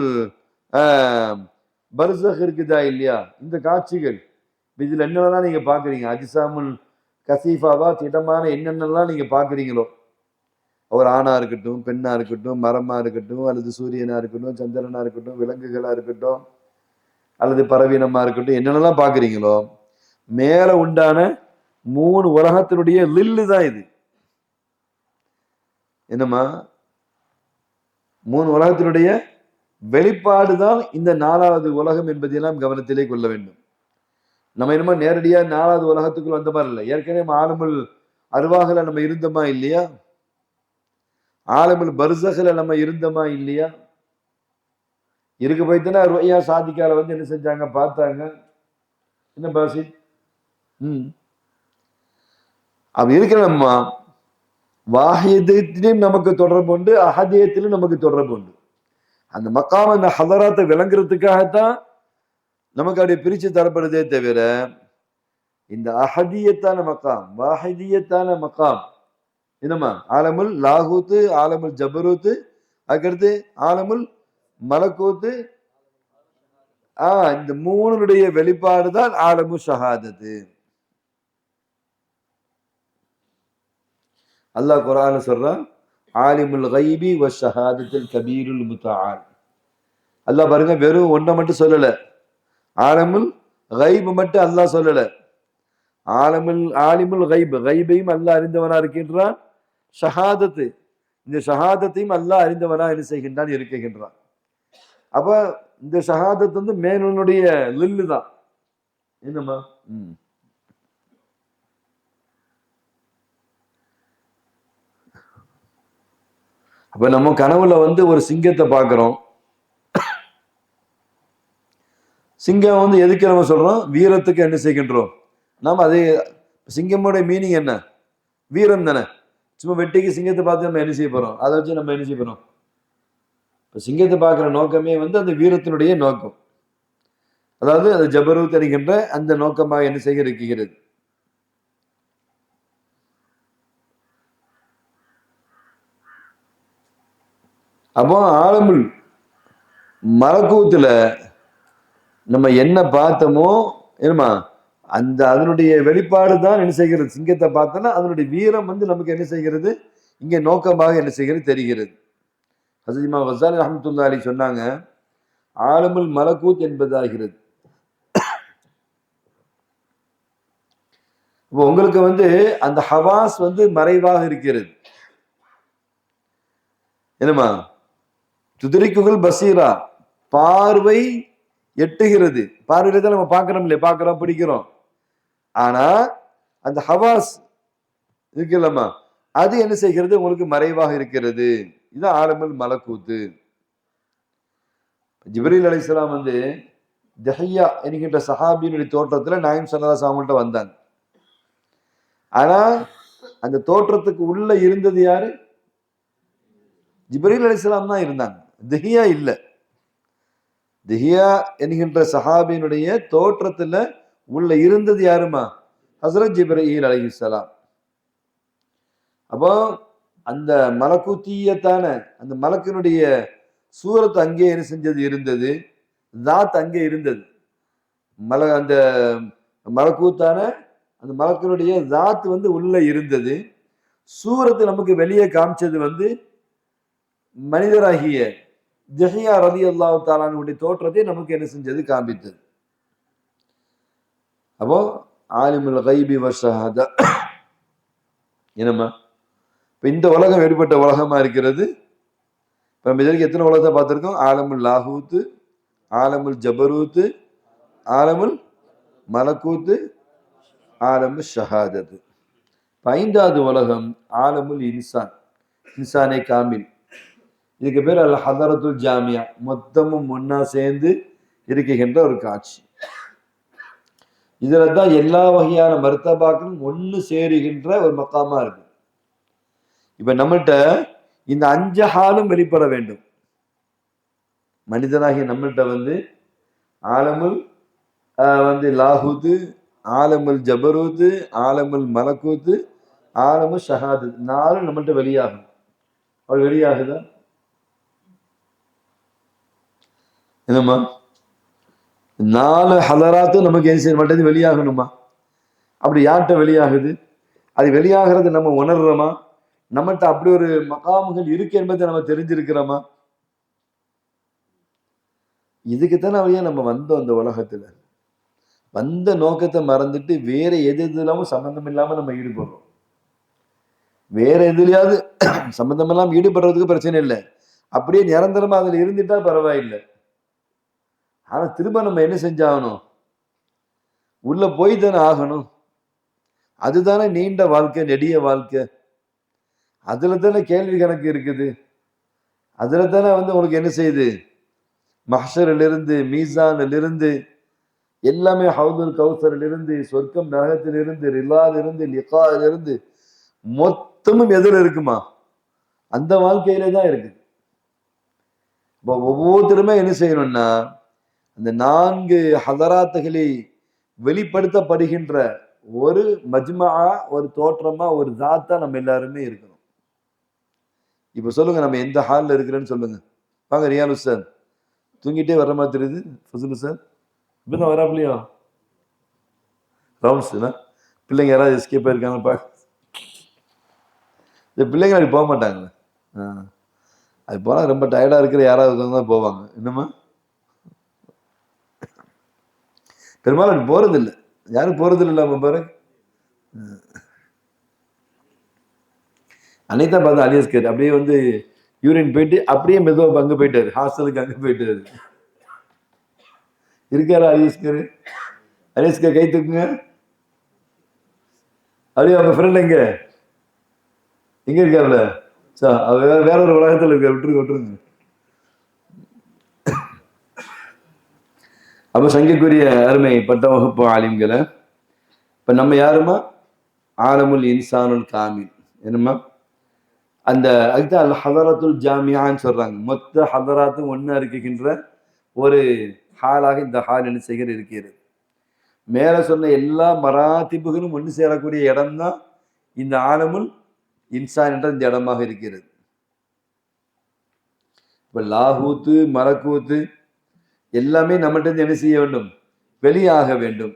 பர்சக் இருக்குதா இல்லையா, இந்த காட்சிகள் இதுல என்னென்னலாம் நீங்க பாக்குறீங்க, அஜிசாமுல் கசீஃபாவா திடமான என்னென்னலாம் நீங்க பாக்குறீங்களோ, ஒரு ஆணா இருக்கட்டும், பெண்ணா இருக்கட்டும், மரமா இருக்கட்டும், அல்லது சூரியனா இருக்கட்டும், சந்திரனா இருக்கட்டும், விலங்குகளா இருக்கட்டும், அல்லது பறவீனமா இருக்கட்டும், என்னென்னலாம் பாக்குறீங்களோ, மேல உண்டான 3 உலகத்தினுடைய லில்லு தான் இது. என்னம்மா, 3 உலகத்தினுடைய வெளிப்பாடுதான் இந்த 4வது உலகம் என்பதையெல்லாம் கவனத்திலே கொள்ள வேண்டும். நம்ம என்னமோ நேரடியா 4வது உலகத்துக்குள் வந்த மாதிரி இல்லை. ஏற்கனவே ஆலமுல் அருவாகல நம்ம இருந்தோமா இல்லையா, ஆலமுல் பர்சக்ல நம்ம இருந்தோமா இல்லையா, இருக்க போய்த்தானே ருயா சாதிக்கால வந்து என்ன செஞ்சாங்க, பார்த்தாங்க. என்ன பாசி அப்படி இருக்கிற நம்ம வாஹியத்திலும் நமக்கு தொடர்பு உண்டு, அஹதியத்திலும் நமக்கு தொடர்பு உண்டு. அந்த மக்காம் அந்த ஹதராத்தை விளங்குறதுக்காகத்தான் நமக்கு அப்படி பிரிச்சு தரப்படுதே தவிர, இந்த அஹதியத்தான மக்காம், வாஹிதியத்தான மக்காம், என்னம்மா ஆலமுல் லாகூத்து, ஆலமுல் ஜபரூத்து, அதுக்கடுத்து ஆலமுல் மலக்கூத்து, இந்த 3னுடைய வெளிப்பாடு தான் ஆலமு ஷஹாதத்து. அல்லாஹ் குர்ஆன்ல சொல்றான், ஆலிமுல் கைபி வ ஷஹாதத்துல் கபீருல் முத்தஆல். அல்லாஹ் பாருங்க, வெறும் ஒன்றை மட்டும் சொல்லல, ஆலமுல் கைப் மட்டும் அல்லாஹ் சொல்லல, ஆலிமுல் கைப், கைபையும் அல்லாஹ் அறிந்தவனா இருக்கின்றான், ஷஹாதத்து, இந்த ஷஹாதத்தையும் அல்லாஹ் அறிந்தவனா என்ன செய்கின்றான், இருக்கின்றான். அப்ப இந்த ஷஹாதத் வந்து மேனுடைய லில்லு தான். என்னம்மா, அப்ப நம்ம கனவுல வந்து ஒரு சிங்கத்தை பார்க்கிறோம். சிங்கம் வந்து எதுக்கு நம்ம சொல்றோம், வீரத்துக்கு என்ன செய்கின்றோம் நாம். அதே சிங்கமோட மீனிங் என்ன, வீரம் தானே. சும்மா வெட்டிக்கு சிங்கத்தை பார்த்து நம்ம என்ன செய்ய போறோம், அதை வச்சு நம்ம என்ன செய்ய போறோம். இப்ப சிங்கத்தை பார்க்கிற நோக்கமே வந்து அந்த வீரத்தினுடைய நோக்கம், அதாவது அது ஜபரூத் என்கின்ற அந்த நோக்கமாக என்ன செய்ய இருக்கிறது. அப்போ ஆலமுல் மலக்கூத்துல நம்ம என்ன பார்த்தோமோ, என்னமா அந்த அதனுடைய வெளிப்பாடு தான் என்ன செய்கிறது. சிங்கத்தை பார்த்தோன்னா அதனுடைய வீரம் வந்து நமக்கு என்ன செய்கிறது, இங்கே நோக்கமாக என்ன செய்கிறது தெரிகிறது. ஹஸரத் இமாம் கஸாலி ரஹ்மத்துல்லாஹி அலைஹி சொன்னாங்க, ஆலமுல் மலக்கூத் என்பதாகிறது. இப்போ உங்களுக்கு வந்து அந்த ஹவாஸ் வந்து மறைவாக இருக்கிறது. என்னமா, துதிரிக்குகள் பசீரா, பார்வை எட்டுகிறது. பார்வையில தான் நம்ம பார்க்கிறோம் இல்லையா, பார்க்கிறோம் பிடிக்கிறோம். ஆனா அந்த ஹவாஸ் இருக்குல்லம்மா, அது என்ன செய்கிறது, உங்களுக்கு மறைவாக இருக்கிறது. இது ஆலமுல் மலக்கூத்து. ஜிப்ரீல் அலைஹிஸ்ஸலாம் வந்து தஹியா என்கின்ற சஹாபியினுடைய தோற்றத்துல நாயகம் ஸல்லல்லாஹு அலைஹி வஸல்லம் அவங்கள்ட்ட வந்தாங்க. ஆனா அந்த தோற்றத்துக்கு உள்ள இருந்தது யாரு, ஜிப்ரீல் அலைஹிஸ்ஸலாம் தான் இருந்தாங்க, தஹியா இல்ல. தஹியா என்கின்ற சஹாபியினுடைய தோற்றத்துல உள்ள இருந்தது யாருமா, ஹஸரத் ஜிப்ரீல் அலைஹிஸ்ஸலாம். அப்போ அந்த மலக்கூத்தியத்தான அந்த மலக்கினுடைய சூரத் அங்கே என்ன செஞ்சது இருந்தது, தாத் அங்கே இருந்தது. அந்த மலக்கூத்தான அந்த மலக்கினுடைய தாத் வந்து உள்ள இருந்தது. சூரத்து நமக்கு வெளியே காமிச்சது வந்து மனிதராகிய தஹியா ரலியல்லாஹு தஆலாவுடைய தோற்றத்தை நமக்கு என்ன செஞ்சது, காண்பித்தது. அப்போ ஆலிமுல் கைபி வ ஷஹாதா என்னம்மா, இப்போ இந்த உலகம் வெளிப்பட்ட உலகமா இருக்கிறது. இப்போ நம்ம இதற்கு எத்தனை உலகத்தை பார்த்துருக்கோம், ஆலமுல் லாகூத்து, ஆலமுல் ஜபரூத்து, ஆலமுல் மலக்கூத்து, ஆலமுல் ஷஹாதத்து. 5வது உலகம் ஆலமுல் இன்சான், இன்சானே காமில். இதுக்கு பேர் அல் ஹதரத்துல் ஜாமியா, மொத்தமும் ஒன்னா சேர்ந்து இருக்குகின்ற ஒரு காட்சி. இதுல தான் எல்லா வகையான மர்த்தபாக்களும் ஒண்ணு சேருகின்ற ஒரு மக்காமா இருக்கு. இப்ப நம்மகிட்ட இந்த 5 ஹாலும் வெளிப்பட வேண்டும். மனிதனாகிய நம்மகிட்ட வந்து ஆலமுல் லாஹூத், ஆலமுல் ஜபரூத், ஆலமுல் மலக்கூத், ஆலமுல் ஷஹாது 4 நம்மகிட்ட வெளியாகும். அவள் வெளியாகுதா என்னம்மா? 4 ஹலராத்தும் நமக்கு என்ன செய்ய மாட்டேது, வெளியாகணுமா? அப்படி யார்கிட்ட வெளியாகுது? அது வெளியாகிறது நம்ம உணர்றோமா? நம்மகிட்ட அப்படி ஒரு மகாமுகள் இருக்கு என்பதை நம்ம தெரிஞ்சிருக்கிறோமா? இதுக்குத்தானே வழியா நம்ம வந்தோம். அந்த உலகத்துல வந்த நோக்கத்தை மறந்துட்டு வேற எது இல்லாம சம்பந்தம் இல்லாம நம்ம ஈடுபடுறோம். வேற எதுலயாவது சம்பந்தம் இல்லாம ஈடுபடுறதுக்கு பிரச்சனை இல்லை, அப்படியே நிரந்தரமா அதுல இருந்துட்டா பரவாயில்லை. ஆனா திரும்ப நம்ம என்ன செஞ்சாகணும்? உள்ள போய் தானே ஆகணும். அதுதானே நீண்ட வாழ்க்கை, நெடிய வாழ்க்கை. அதுல தானே கேள்வி கணக்கு இருக்குது. அதுல தானே உங்களுக்கு என்ன செய்யுது, மஹ்ஷரிலிருந்து, மீசானிலிருந்து, எல்லாமே ஹவுதுல் கௌசரிலிருந்து, சொர்க்கம் நரகத்திலிருந்து, ரிலாலிருந்து, லிகாலிருந்து மொத்தமும் எதில் இருக்குமா? அந்த வாழ்க்கையிலே தான் இருக்கு. இப்போ ஒவ்வொருத்தருமே என்ன செய்யணும்னா அந்த 4 ஹதராத்துகளை வெளிப்படுத்தப்படுகின்ற ஒரு மஜ்மா, ஒரு தோற்றமா, ஒரு தாத்தா நம்ம எல்லாருமே இருக்கணும். இப்ப சொல்லுங்க, நம்ம எந்த ஹால்ல இருக்கிறேன்னு சொல்லுங்க. வாங்க ரியாலு சார், தூங்கிட்டே வர மாதிரி தெரியுது. ஃபசுலு சார் இப்பதான் வராப்லையா? ரவுண்ட்ஸ்னா பிள்ளைங்க யாராவது எஸ்கேப் ஆயிருக்காங்க பா. இந்த பிள்ளைங்க அப்படி போக மாட்டாங்க. அது போனா ரொம்ப டயர்டா இருக்கிற யாராவது தான் போவாங்க. என்னம்மா? பெரும்பாலும் அப்படி போறது இல்லை. யாரும் போறது இல்லை. நம்ம பாரு அன்னைக்கு தான் பார்த்தா அலியஸ்கர் அப்படியே யூரின் போயிட்டு அப்படியே மெதுவாக அங்கே போயிட்டாரு, ஹாஸ்டலுக்கு அங்கே போயிட்டாரு. இருக்காரா அலியஸ்கர்? அலியஸ்கர் கை தூக்குங்க. அப்படியே அவங்க ஃப்ரெண்ட் எங்க இருக்காருல? வேற ஒரு உலகத்தில் இருக்க. விட்டுருங்க. அப்ப சங்கைக்குரிய அருமை பட்ட வகுப்பு ஆலிம்களை, இப்ப நம்ம யாருமா? ஆலமுல் இன்சானுல் காமில். என்னமா? அந்த அதுதான் அல் ஹதரத்துல் ஜாமியான்னு சொல்றாங்க. மொத்த ஹதராத்தும் ஒன்னா இருக்கின்ற ஒரு ஹாலாக இந்த ஹால் என்ன செய்கிற இருக்கிறது. மேல சொன்ன எல்லா மராத்திபுகளும் ஒன்று சேரக்கூடிய இடம்தான் இந்த ஆலமுல் இன்சான் என்ற இந்த இடமாக இருக்கிறது. இப்ப லாஹூத்து, மலக்கூத்து எல்லாமே நம்மகிட்ட என்ன செய்ய வேண்டும்? வெளியாக வேண்டும்.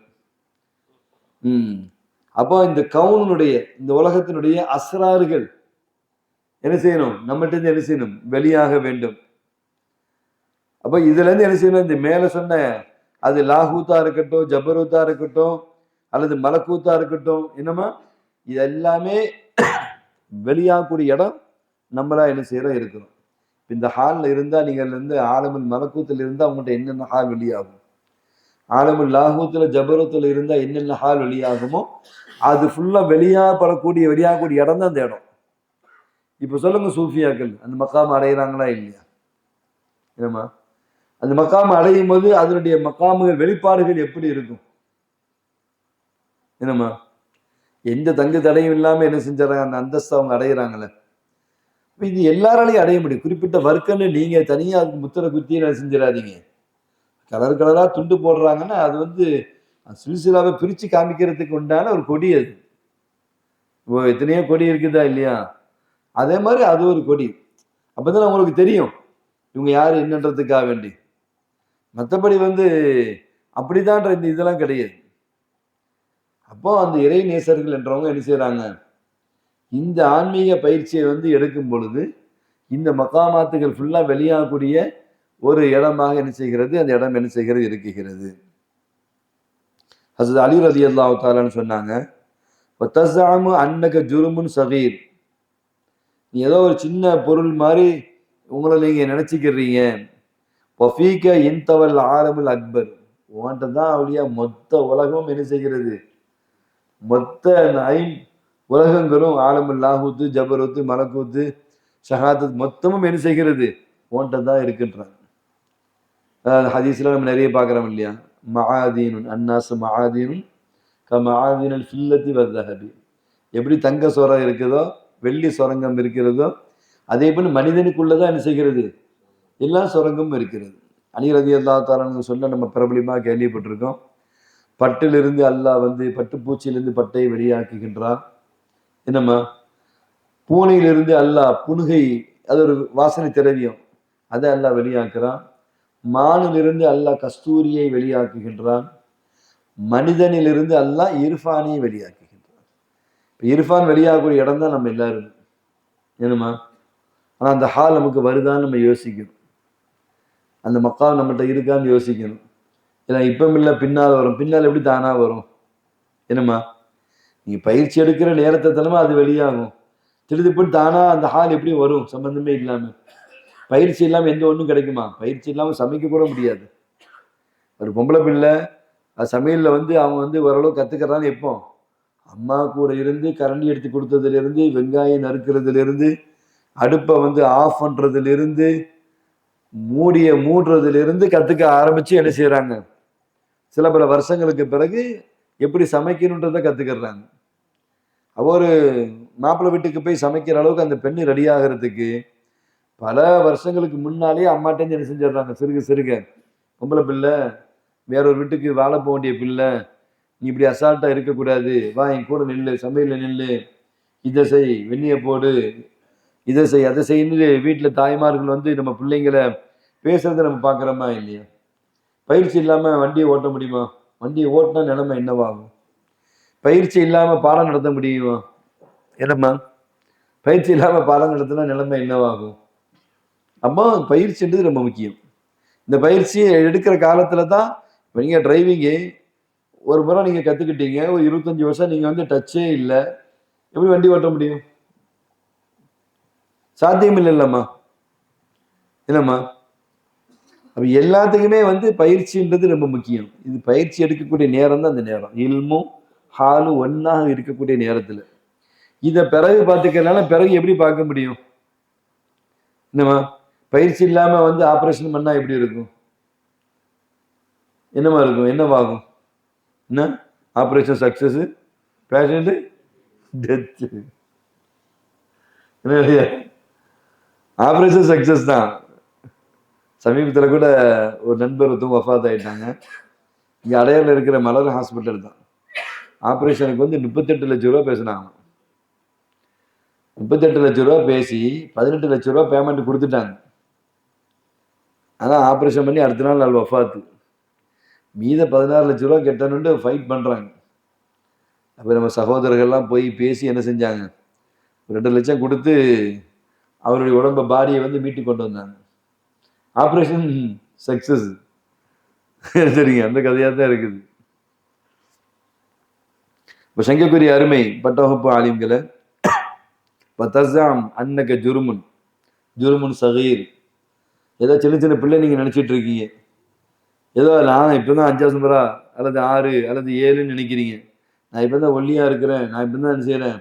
அப்போ இந்த கவுனுடைய, இந்த உலகத்தினுடைய அஸ்ராறுகள் என்ன செய்யணும்? நம்மகிட்ட என்ன செய்யணும்? வெளியாக வேண்டும். அப்ப இதுல இருந்து என்ன செய்யணும்? இந்த மேல சொன்ன அது லாஹூத்தா இருக்கட்டும், ஜபரூத்தா இருக்கட்டும், அல்லது மலக்கூத்தா இருக்கட்டும், என்னமா இது எல்லாமே வெளியாகக்கூடிய இடம் நம்மளா என்ன செய்யறோம் இருக்கிறோம். இந்த ஹால்ல இருந்தா நீங்கள் ஆலமுல் மலக்கூத்துல இருந்தா அவங்கள்ட்ட என்னென்ன ஹால் வெளியாகும், ஆலமுல் லாஹூத்துல ஜபரூத்துல இருந்தா என்னென்ன ஹால் வெளியாகுமோ அது ஃபுல்லா வெளியாகக்கூடிய இடம் தான் அந்த இடம். இப்ப சொல்லுங்க, சூஃபியாக்கள் அந்த மக்காம அடைகிறாங்களா இல்லையா? என்னமா அந்த மக்காம அடையும் போது அதனுடைய மக்காமுகள் வெளிப்பாடுகள் எப்படி இருக்கும்? என்னமா எந்த தங்கு தடையும் இல்லாம என்ன செஞ்சாங்க அந்த அந்தஸ்து அவங்க அடைகிறாங்களே. இது எல்லாராலையும் அடைய முடியும். குறிப்பிட்ட வர்க்கன்னு நீங்க தனியா அதுக்கு முத்திரை குத்தி என்ன செஞ்சிடாதீங்க. கலர் கலரா துண்டு போடுறாங்கன்னா அது சில்சிலாவை பிரிச்சு காமிக்கிறதுக்கு உண்டான ஒரு கொடி. அது எத்தனையோ கொடி இருக்குதா இல்லையா? அதே மாதிரி அது ஒரு கொடி. அப்பதான் உங்களுக்கு தெரியும் இவங்க யாரு என்னன்றதுக்காக வேண்டி. மற்றபடி அப்படிதான் இந்த இதெல்லாம் கிடையாது. அப்போ அந்த இறை நேசர்கள் என்றவங்க என்ன செய்யறாங்க? இந்த ஆன்மீக பயிற்சியை எடுக்கும் பொழுது இந்த மக்காமாத்துகள் ஃபுல்லா வெளியாகக்கூடிய ஒரு இடமாக என்ன செய்கிறது? அந்த இடம் என்ன செய்கிறது? இருக்குகிறது. ஹஸரத் அலி ரலியல்லாஹு தஆலான்னு சொன்னாங்க, வதஸஅமு அன்னக ஜுருமுன் ஸகீர். நீ ஏதோ ஒரு சின்ன பொருள் மாதிரி உங்களை நீங்க நினைச்சுக்கிறீங்க. வஃபீக இன்தவல் ஆலமுல் அக்பர். உன்கிட்ட தான் அவளியா மொத்த உலகம் என்ன செய்கிறது? மொத்த உலகங்களும் ஆலமுல் லாஹூத்து, ஜபரூத்து, மலக்கூத்து, ஷஹாதத் மொத்தமும் என்ன செய்கிறது? உன்கிட்ட தான் இருக்கின்றாங்க. ஹதீஸ்ல நம்ம நிறைய பார்க்குறோம் இல்லையா, மஆதீனுன் அன்னாசு மஆதீனுன் கமஆதீனல் ஃபில்லத்தி வஸ்ஸஹபி. எப்படி தங்க சுரம் இருக்குதோ வெள்ளி சுரங்கம் இருக்கிறதோ அதே போல மனிதனுக்குள்ளதான் என்ன செய்கிறது, எல்லா சுரங்கமும் இருக்கிறது. அலி ரலியல்லாஹு தஆலா சொல்ல நம்ம பிரபலியமா கேள்விப்பட்டிருக்கோம். பட்டிலிருந்து அல்லாஹ் வந்து பட்டுப்பூச்சியிலிருந்து பட்டை வெளியாக்குகின்றான். என்னம்மா, பூனையிலிருந்து அல்லாஹ் புனுகை, அது ஒரு வாசனை திரவியம், அதை அல்லாஹ் வெளியாக்குறான். மானிலிருந்து அல்லாஹ் கஸ்தூரியை வெளியாக்குகின்றான். மனிதனிலிருந்து அல்லாஹ் இர்ஃபானை வெளியாக்குகின்றான். இர்ஃபான் வெளியாகக்கூடிய இடம் தான் நம்ம எல்லாரும். என்னம்மா, ஆனா அந்த ஹால் நமக்கு வருதான்னு நம்ம யோசிக்கணும். அந்த மக்கா நம்மகிட்ட இருக்கான்னு யோசிக்கணும். ஏன்னா இப்பவும் இல்லை, பின்னால் வரும். பின்னால் எப்படி தானா வரும்? என்னம்மா, நீங்க பயிற்சி எடுக்கிற நேரத்தை தலைமை அது வெளியாகும். திருதிப்பட்டு தானா அந்த ஹால் எப்படி வரும்? சம்பந்தமே இல்லாம. பயிற்சி இல்லாம எந்த ஒன்றும் கிடைக்குமா? பயிற்சி இல்லாம சமைக்க கூட முடியாது. ஒரு பொம்பளை பிள்ளை அது சமையல்ல வந்து அவன் வந்து ஓரளவு கத்துக்கிறான்னு எப்போ, அம்மா கூட இருந்து கரண்டி எடுத்து கொடுத்ததுல இருந்து, வெங்காயம் நறுக்கிறதுல இருந்து, அடுப்பை வந்து ஆஃப் பண்றதுல இருந்து, மூடுறதுல இருந்து கத்துக்க ஆரம்பிச்சு என்ன செய்யறாங்க, சில பல வருஷங்களுக்கு பிறகு எப்படி சமைக்கணுன்றதை கத்துக்கிறாங்க. ஒரு மாப்பிள்ளை வீட்டுக்கு போய் சமைக்கிற அளவுக்கு அந்த பெண்ணு ரெடி ஆகிறதுக்கு பல வருஷங்களுக்கு முன்னாலே அம்மாட்டேன்னு என்ன செஞ்சிடறாங்க, சிறுக சிறுக. பொம்பளை பிள்ளை வேறொரு வீட்டுக்கு வாழ போக வேண்டிய பிள்ளை, நீ இப்படி அசால்ட்டா இருக்கக்கூடாது, வா என் கூட நில்லு, சமையல நில்லு, இதை செய், வெந்நிய போடு, இதை செய், அதை செய்யு. வீட்டில் தாய்மார்கள் வந்து நம்ம பிள்ளைங்களை பேசுறதை நம்ம பார்க்குறோமா இல்லையா? பயிற்சி இல்லாம வண்டியை ஓட்ட முடியுமா? வண்டியை ஓட்டினா நிலைமை என்னவாகும்? பயிற்சி இல்லாம பாடம் நடத்த முடியுமா? என்னம்மா, பயிற்சி இல்லாம பாடம் நடத்தினா நிலைமை என்னவாகும்? அம்மா, பயிற்சின்றது ரொம்ப முக்கியம். இந்த பயிற்சியை எடுக்கிற காலத்துல தான் இப்போ நீங்க டிரைவிங்கு ஒரு முறை நீங்க கத்துக்கிட்டீங்க, ஒரு 25 வருஷம் நீங்க வந்து டச்சே இல்லை, எப்படி வண்டி ஓட்ட முடியும்? சாத்தியம் இல்லைல்லம்மா. என்னம்மா, அப்ப எல்லாத்துக்குமே வந்து பயிற்சின்றது ரொம்ப முக்கியம். இது பயிற்சி எடுக்கக்கூடிய நேரம் தான் அந்த நேரம். இல்மும் ஹாலும் ஒன்னாக இருக்கக்கூடிய நேரத்துல இதை பிறகு பார்த்துக்கிறதுனால பிறகு எப்படி பார்க்க முடியும்? என்னம்மா, பயிற்சி இல்லாம வந்து ஆபரேஷன் பண்ணா எப்படி இருக்கும்? என்னமா இருக்கும்? என்னவாகும்? என்ன ஆபரேஷன் சக்சஸ், பேஷண்ட் டெத். என்ன, ஆபரேஷன் சக்சஸ் தான். சமீபத்தில் கூட ஒரு நண்பர் ஒருத்தவங்க வஃபாத் ஆயிட்டாங்க. இங்கே அடையாளம் இருக்கிற மலர் ஹாஸ்பிட்டல் தான். ஆப்ரேஷனுக்கு வந்து 38 லட்சம் ரூபா பேசினாங்க. 38 லட்சம் ரூபா பேசி 18 லட்சம் ரூபா பேமெண்ட் கொடுத்துட்டாங்க. ஆனால் ஆப்ரேஷன் பண்ணி அடுத்த நாள் வஃபாத்து. மீத 16 லட்சம் ரூபா கெட்டணுன்ட்டு ஃபைட் பண்ணுறாங்க. அப்போ நம்ம சகோதரர்கள்லாம் போய் பேசி என்ன செஞ்சாங்க, 2 லட்சம் கொடுத்து அவருடைய உடம்பை பாடியை வந்து மீட்டு கொண்டு வந்தாங்க. Operation success. சரிங்க, அந்த கதையாக தான் இருக்குது. இப்போ சங்கக்குரிய அருமை பட்டவகுப்பு ஆலிம்களை பத்தஸாம் அன்னக ஜுருமுன் ஜுருமுன் சகீர். ஏதோ சின்ன சின்ன பிள்ளை நீங்கள் நினச்சிட்டு இருக்கீங்க. ஏதோ நான் இப்போ தான் 5வது நம்பரா அல்லது 6 அல்லது 7ன்னு நினைக்கிறீங்க. நான் இப்போ தான் ஒல்லியாக இருக்கிறேன், நான் இப்போ தான் என்ன செய்கிறேன்,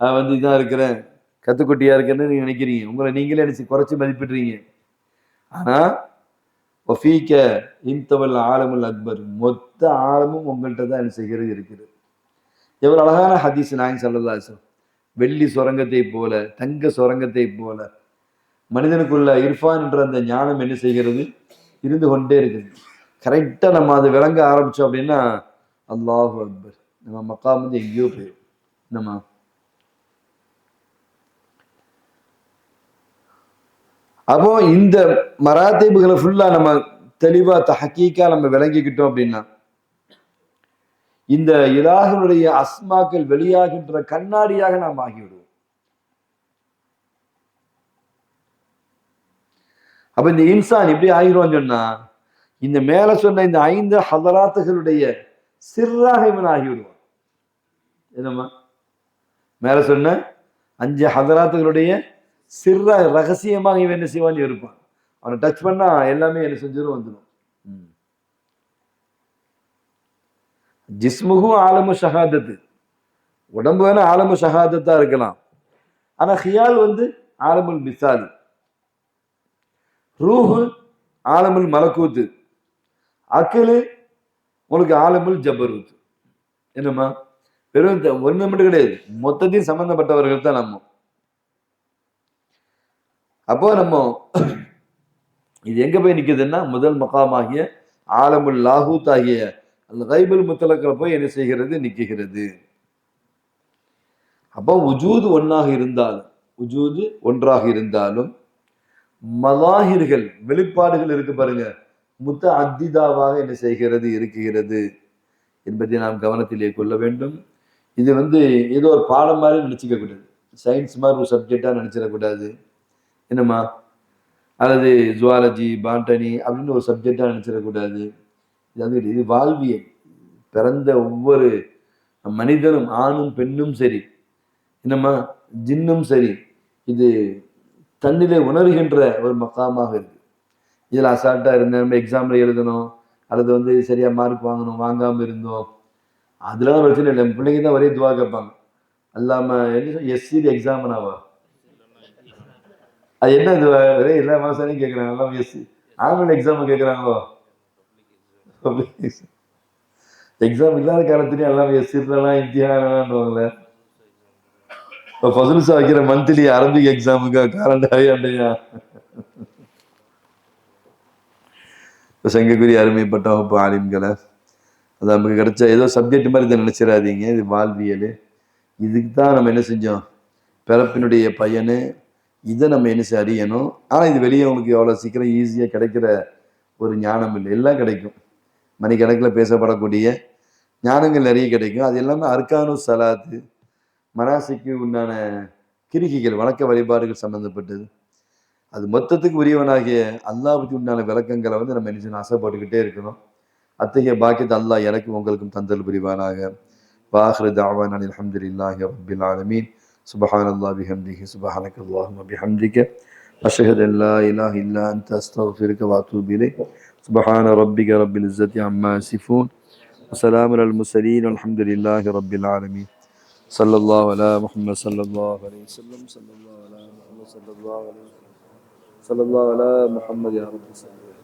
நான் வந்து இதாக இருக்கிறேன், கத்துக்குட்டியாக இருக்கிறேன்னு நீங்கள் நினைக்கிறீங்க. உங்களை நீங்களே நினச்சி குறைச்சி மதிப்பிடுறீங்க. ஆனால் ஒஃபீக்க இன்தவல் ஆலமுல் அக்பர், மொத்த ஆழமும் உங்கள்கிட்ட தான் என்ன செய்கிறது இருக்கிறது. எவ்வளவு அழகான ஹதீஸ் நாயகம் ஸல்லல்லாஹு அலைஹி வஸல்லம். வெள்ளி சுரங்கத்தை போல, தங்க சுரங்கத்தை போல மனிதனுக்குள்ள இர்ஃபான் என்ற அந்த ஞானம் என்ன செய்கிறது, இருந்து கொண்டே இருக்குது. கரெக்டாக நம்ம அதை விளங்க ஆரம்பிச்சோம் அப்படின்னா அல்லாஹு அக்பர், நம்ம மக்காம் வந்து எங்கேயோ போயிடும். நம்ம அப்போ இந்த மராத்தீபுகளை ஃபுல்லா நம்ம தெளிவா தஹக்கீக்கா நம்ம விளங்கிக்கிட்டோம் அப்படின்னா இந்த இலாஹ்வுடைய அஸ்மாக்கள் வெளியாகின்ற கண்ணாடியாக நாம் ஆகிவிடுவோம். அப்ப இந்த இன்சான் எப்படி ஆகிடுவான்னு சொன்னா, இந்த மேல சொன்ன இந்த 5 ஹதராத்துகளுடைய சிர்ராக இவன் ஆகிவிடுவான். என்னம்மா, மேல சொன்ன 5 ஹதராத்துகளுடைய சிர்ரா, ரகசியமாக இவன் என்ன செய்வான் இருப்பான். அவனை டச் பண்ணா எல்லாமே என்ன செஞ்சிடும், வந்துடும். ஜிஸ்முகும் ஆலமு ஷஹாதத்து, உடம்பு வேணா ஆலமு ஷஹாதத்தா இருக்கலாம், ஆனா ஹியால் வந்து ஆலமுல் மிசால். ரூஹு ஆலமுல் மலக்கூத்து. அக்கலு உங்களுக்கு ஆலமுல் ஜபரூத். என்னம்மா, வெறும் ஒண்ணு மட்டும் கிடையாது, மொத்தத்தையும் சம்பந்தப்பட்டவர்கள் தான் நம்ம. அப்போ நம்ம இது எங்க போய் நிக்குதுன்னா, முதல் மகாமாகிய ஆலமுல் லாஹூத் ஆகிய அந்த கைபுல் முத்தலக்கில் போய் என்ன செய்கிறது, நிக்குகிறது. அப்போ உஜூது ஒன்றாக இருந்தாலும் மலாஹிர்கள் வெளிப்பாடுகள் இருக்கு பாருங்க, முத்த அத்திதாவாக என்ன செய்கிறது, இருக்குகிறது என்பதை நாம் கவனத்திலே கொள்ள வேண்டும். இது ஏதோ ஒரு பாடம் மாதிரி நினைச்சுக்க கூடாது, சயின்ஸ் மாதிரி ஒரு சப்ஜெக்டா நினைச்சிடக்கூடாது. என்னம்மா, அல்லது ஜுவாலஜி பாட்டனி அப்படின்னு ஒரு சப்ஜெக்டா நினைச்சிடக்கூடாது. இது வாழ்வியல். பிறந்த ஒவ்வொரு மனிதனும், ஆணும் பெண்ணும் சரி, என்னம்மா, ஜின்னும் சரி, இது தன்னிலே உணர்கின்ற ஒரு மக்காமாக இருக்கு. இதில் அசால்ட்டா இருந்தேன், நம்ம எக்ஸாம்ல எழுதணும், அல்லது சரியா மார்க் வாங்கணும், வாங்காம இருந்தோம், அதெல்லாம் பிரச்சனை இல்லை. பிள்ளைங்க தான் ஒரே துவா கேட்பாங்க, அல்லாம எஸ்சி எக்ஸாம்னாவா, அது என்ன துவா, ஒரே எல்லா மாசாலையும் கேட்குறாங்க, எல்லாம் எஸ்சி ஆனுவல் எக்ஸாம் கேட்குறாங்களோ, எக்ஸாம் இல்லாத காலத்துலயும் எல்லாம் எஸ்சிலாம் இம்திஹான்வாங்களே. இப்போ ஃபசுல்ஸா வைக்கிற மந்த்லி அரபிக் எக்ஸாமுக்கு காரண்டாயா. இப்போ சங்கக்குரிய அருமைப்பட்ட வகுப்பு ஆலிம்களை, அது நமக்கு கிடைச்ச ஏதோ சப்ஜெக்ட் மாதிரி இதை நினைச்சிடாதீங்க. இது வாழ்வியல். இதுக்கு தான் நம்ம என்ன செஞ்சோம், பிறப்பினுடைய பயனு, இதை நம்ம என்ன செய்ய அறியணும். ஆனால் இது வெளியே உங்களுக்கு எவ்வளோ சீக்கிரம் ஈஸியாக கிடைக்கிற ஒரு ஞானம் இல்லை. எல்லாம் கிடைக்கும், மணிக்கணக்கில் பேசப்படக்கூடிய ஞானங்கள் நிறைய கிடைக்கும். அது எல்லாமே அர்கானு சலாத்து, மனாசிக்கு உண்டான கிரிகைகள், வணக்க வழிபாடுகள் சம்பந்தப்பட்டது. அது மொத்தத்துக்கு உரியவனாகிய அல்லாஹ்வுக்கு உண்டான விளக்கங்களை நம்ம என்ன செய்யணும், ஆசைப்பட்டுக்கிட்டே இருக்கணும். அத்தகைய பாக்கியத்தை அல்லாஹ் எனக்கும் உங்களுக்கும் தந்தல் புரிவானாக. வாஹிரு தஅவானா அல்ஹம்துலில்லாஹி ரப்பில் ஆலமீன். சுப்ஹானல்லாஹி பிஹம்திஹி, சுப்ஹானக்கல்லாஹும்ம பிஹம்திக, அஷ்ஹது அன் லா இலாஹ இல்லா அன்த, அஸ்தக்ஃபிருக வ அத்தூபு இலைக். சுப்ஹான ரப்பிக ரப்பில் இஸ்ஸத்தி அம்மா யசிஃபூன், வஸலாமுன் அலல் முர்ஸலீன், வல்ஹம்துலில்லாஹி ரப்பில் ஆலமீன். ஸல்லல்லாஹு அலா முஹம்மத் ஸல்லல்லாஹு அலைஹி வஸல்லம். ஸல்லல்லாஹு அலா முஹம்மத் ஸல்லல்லாஹு அலைஹி வஸல்லம். ஸல்லல்லாஹு அலா முஹம்மத் யா ரப்பி ஸல்லல்லாஹு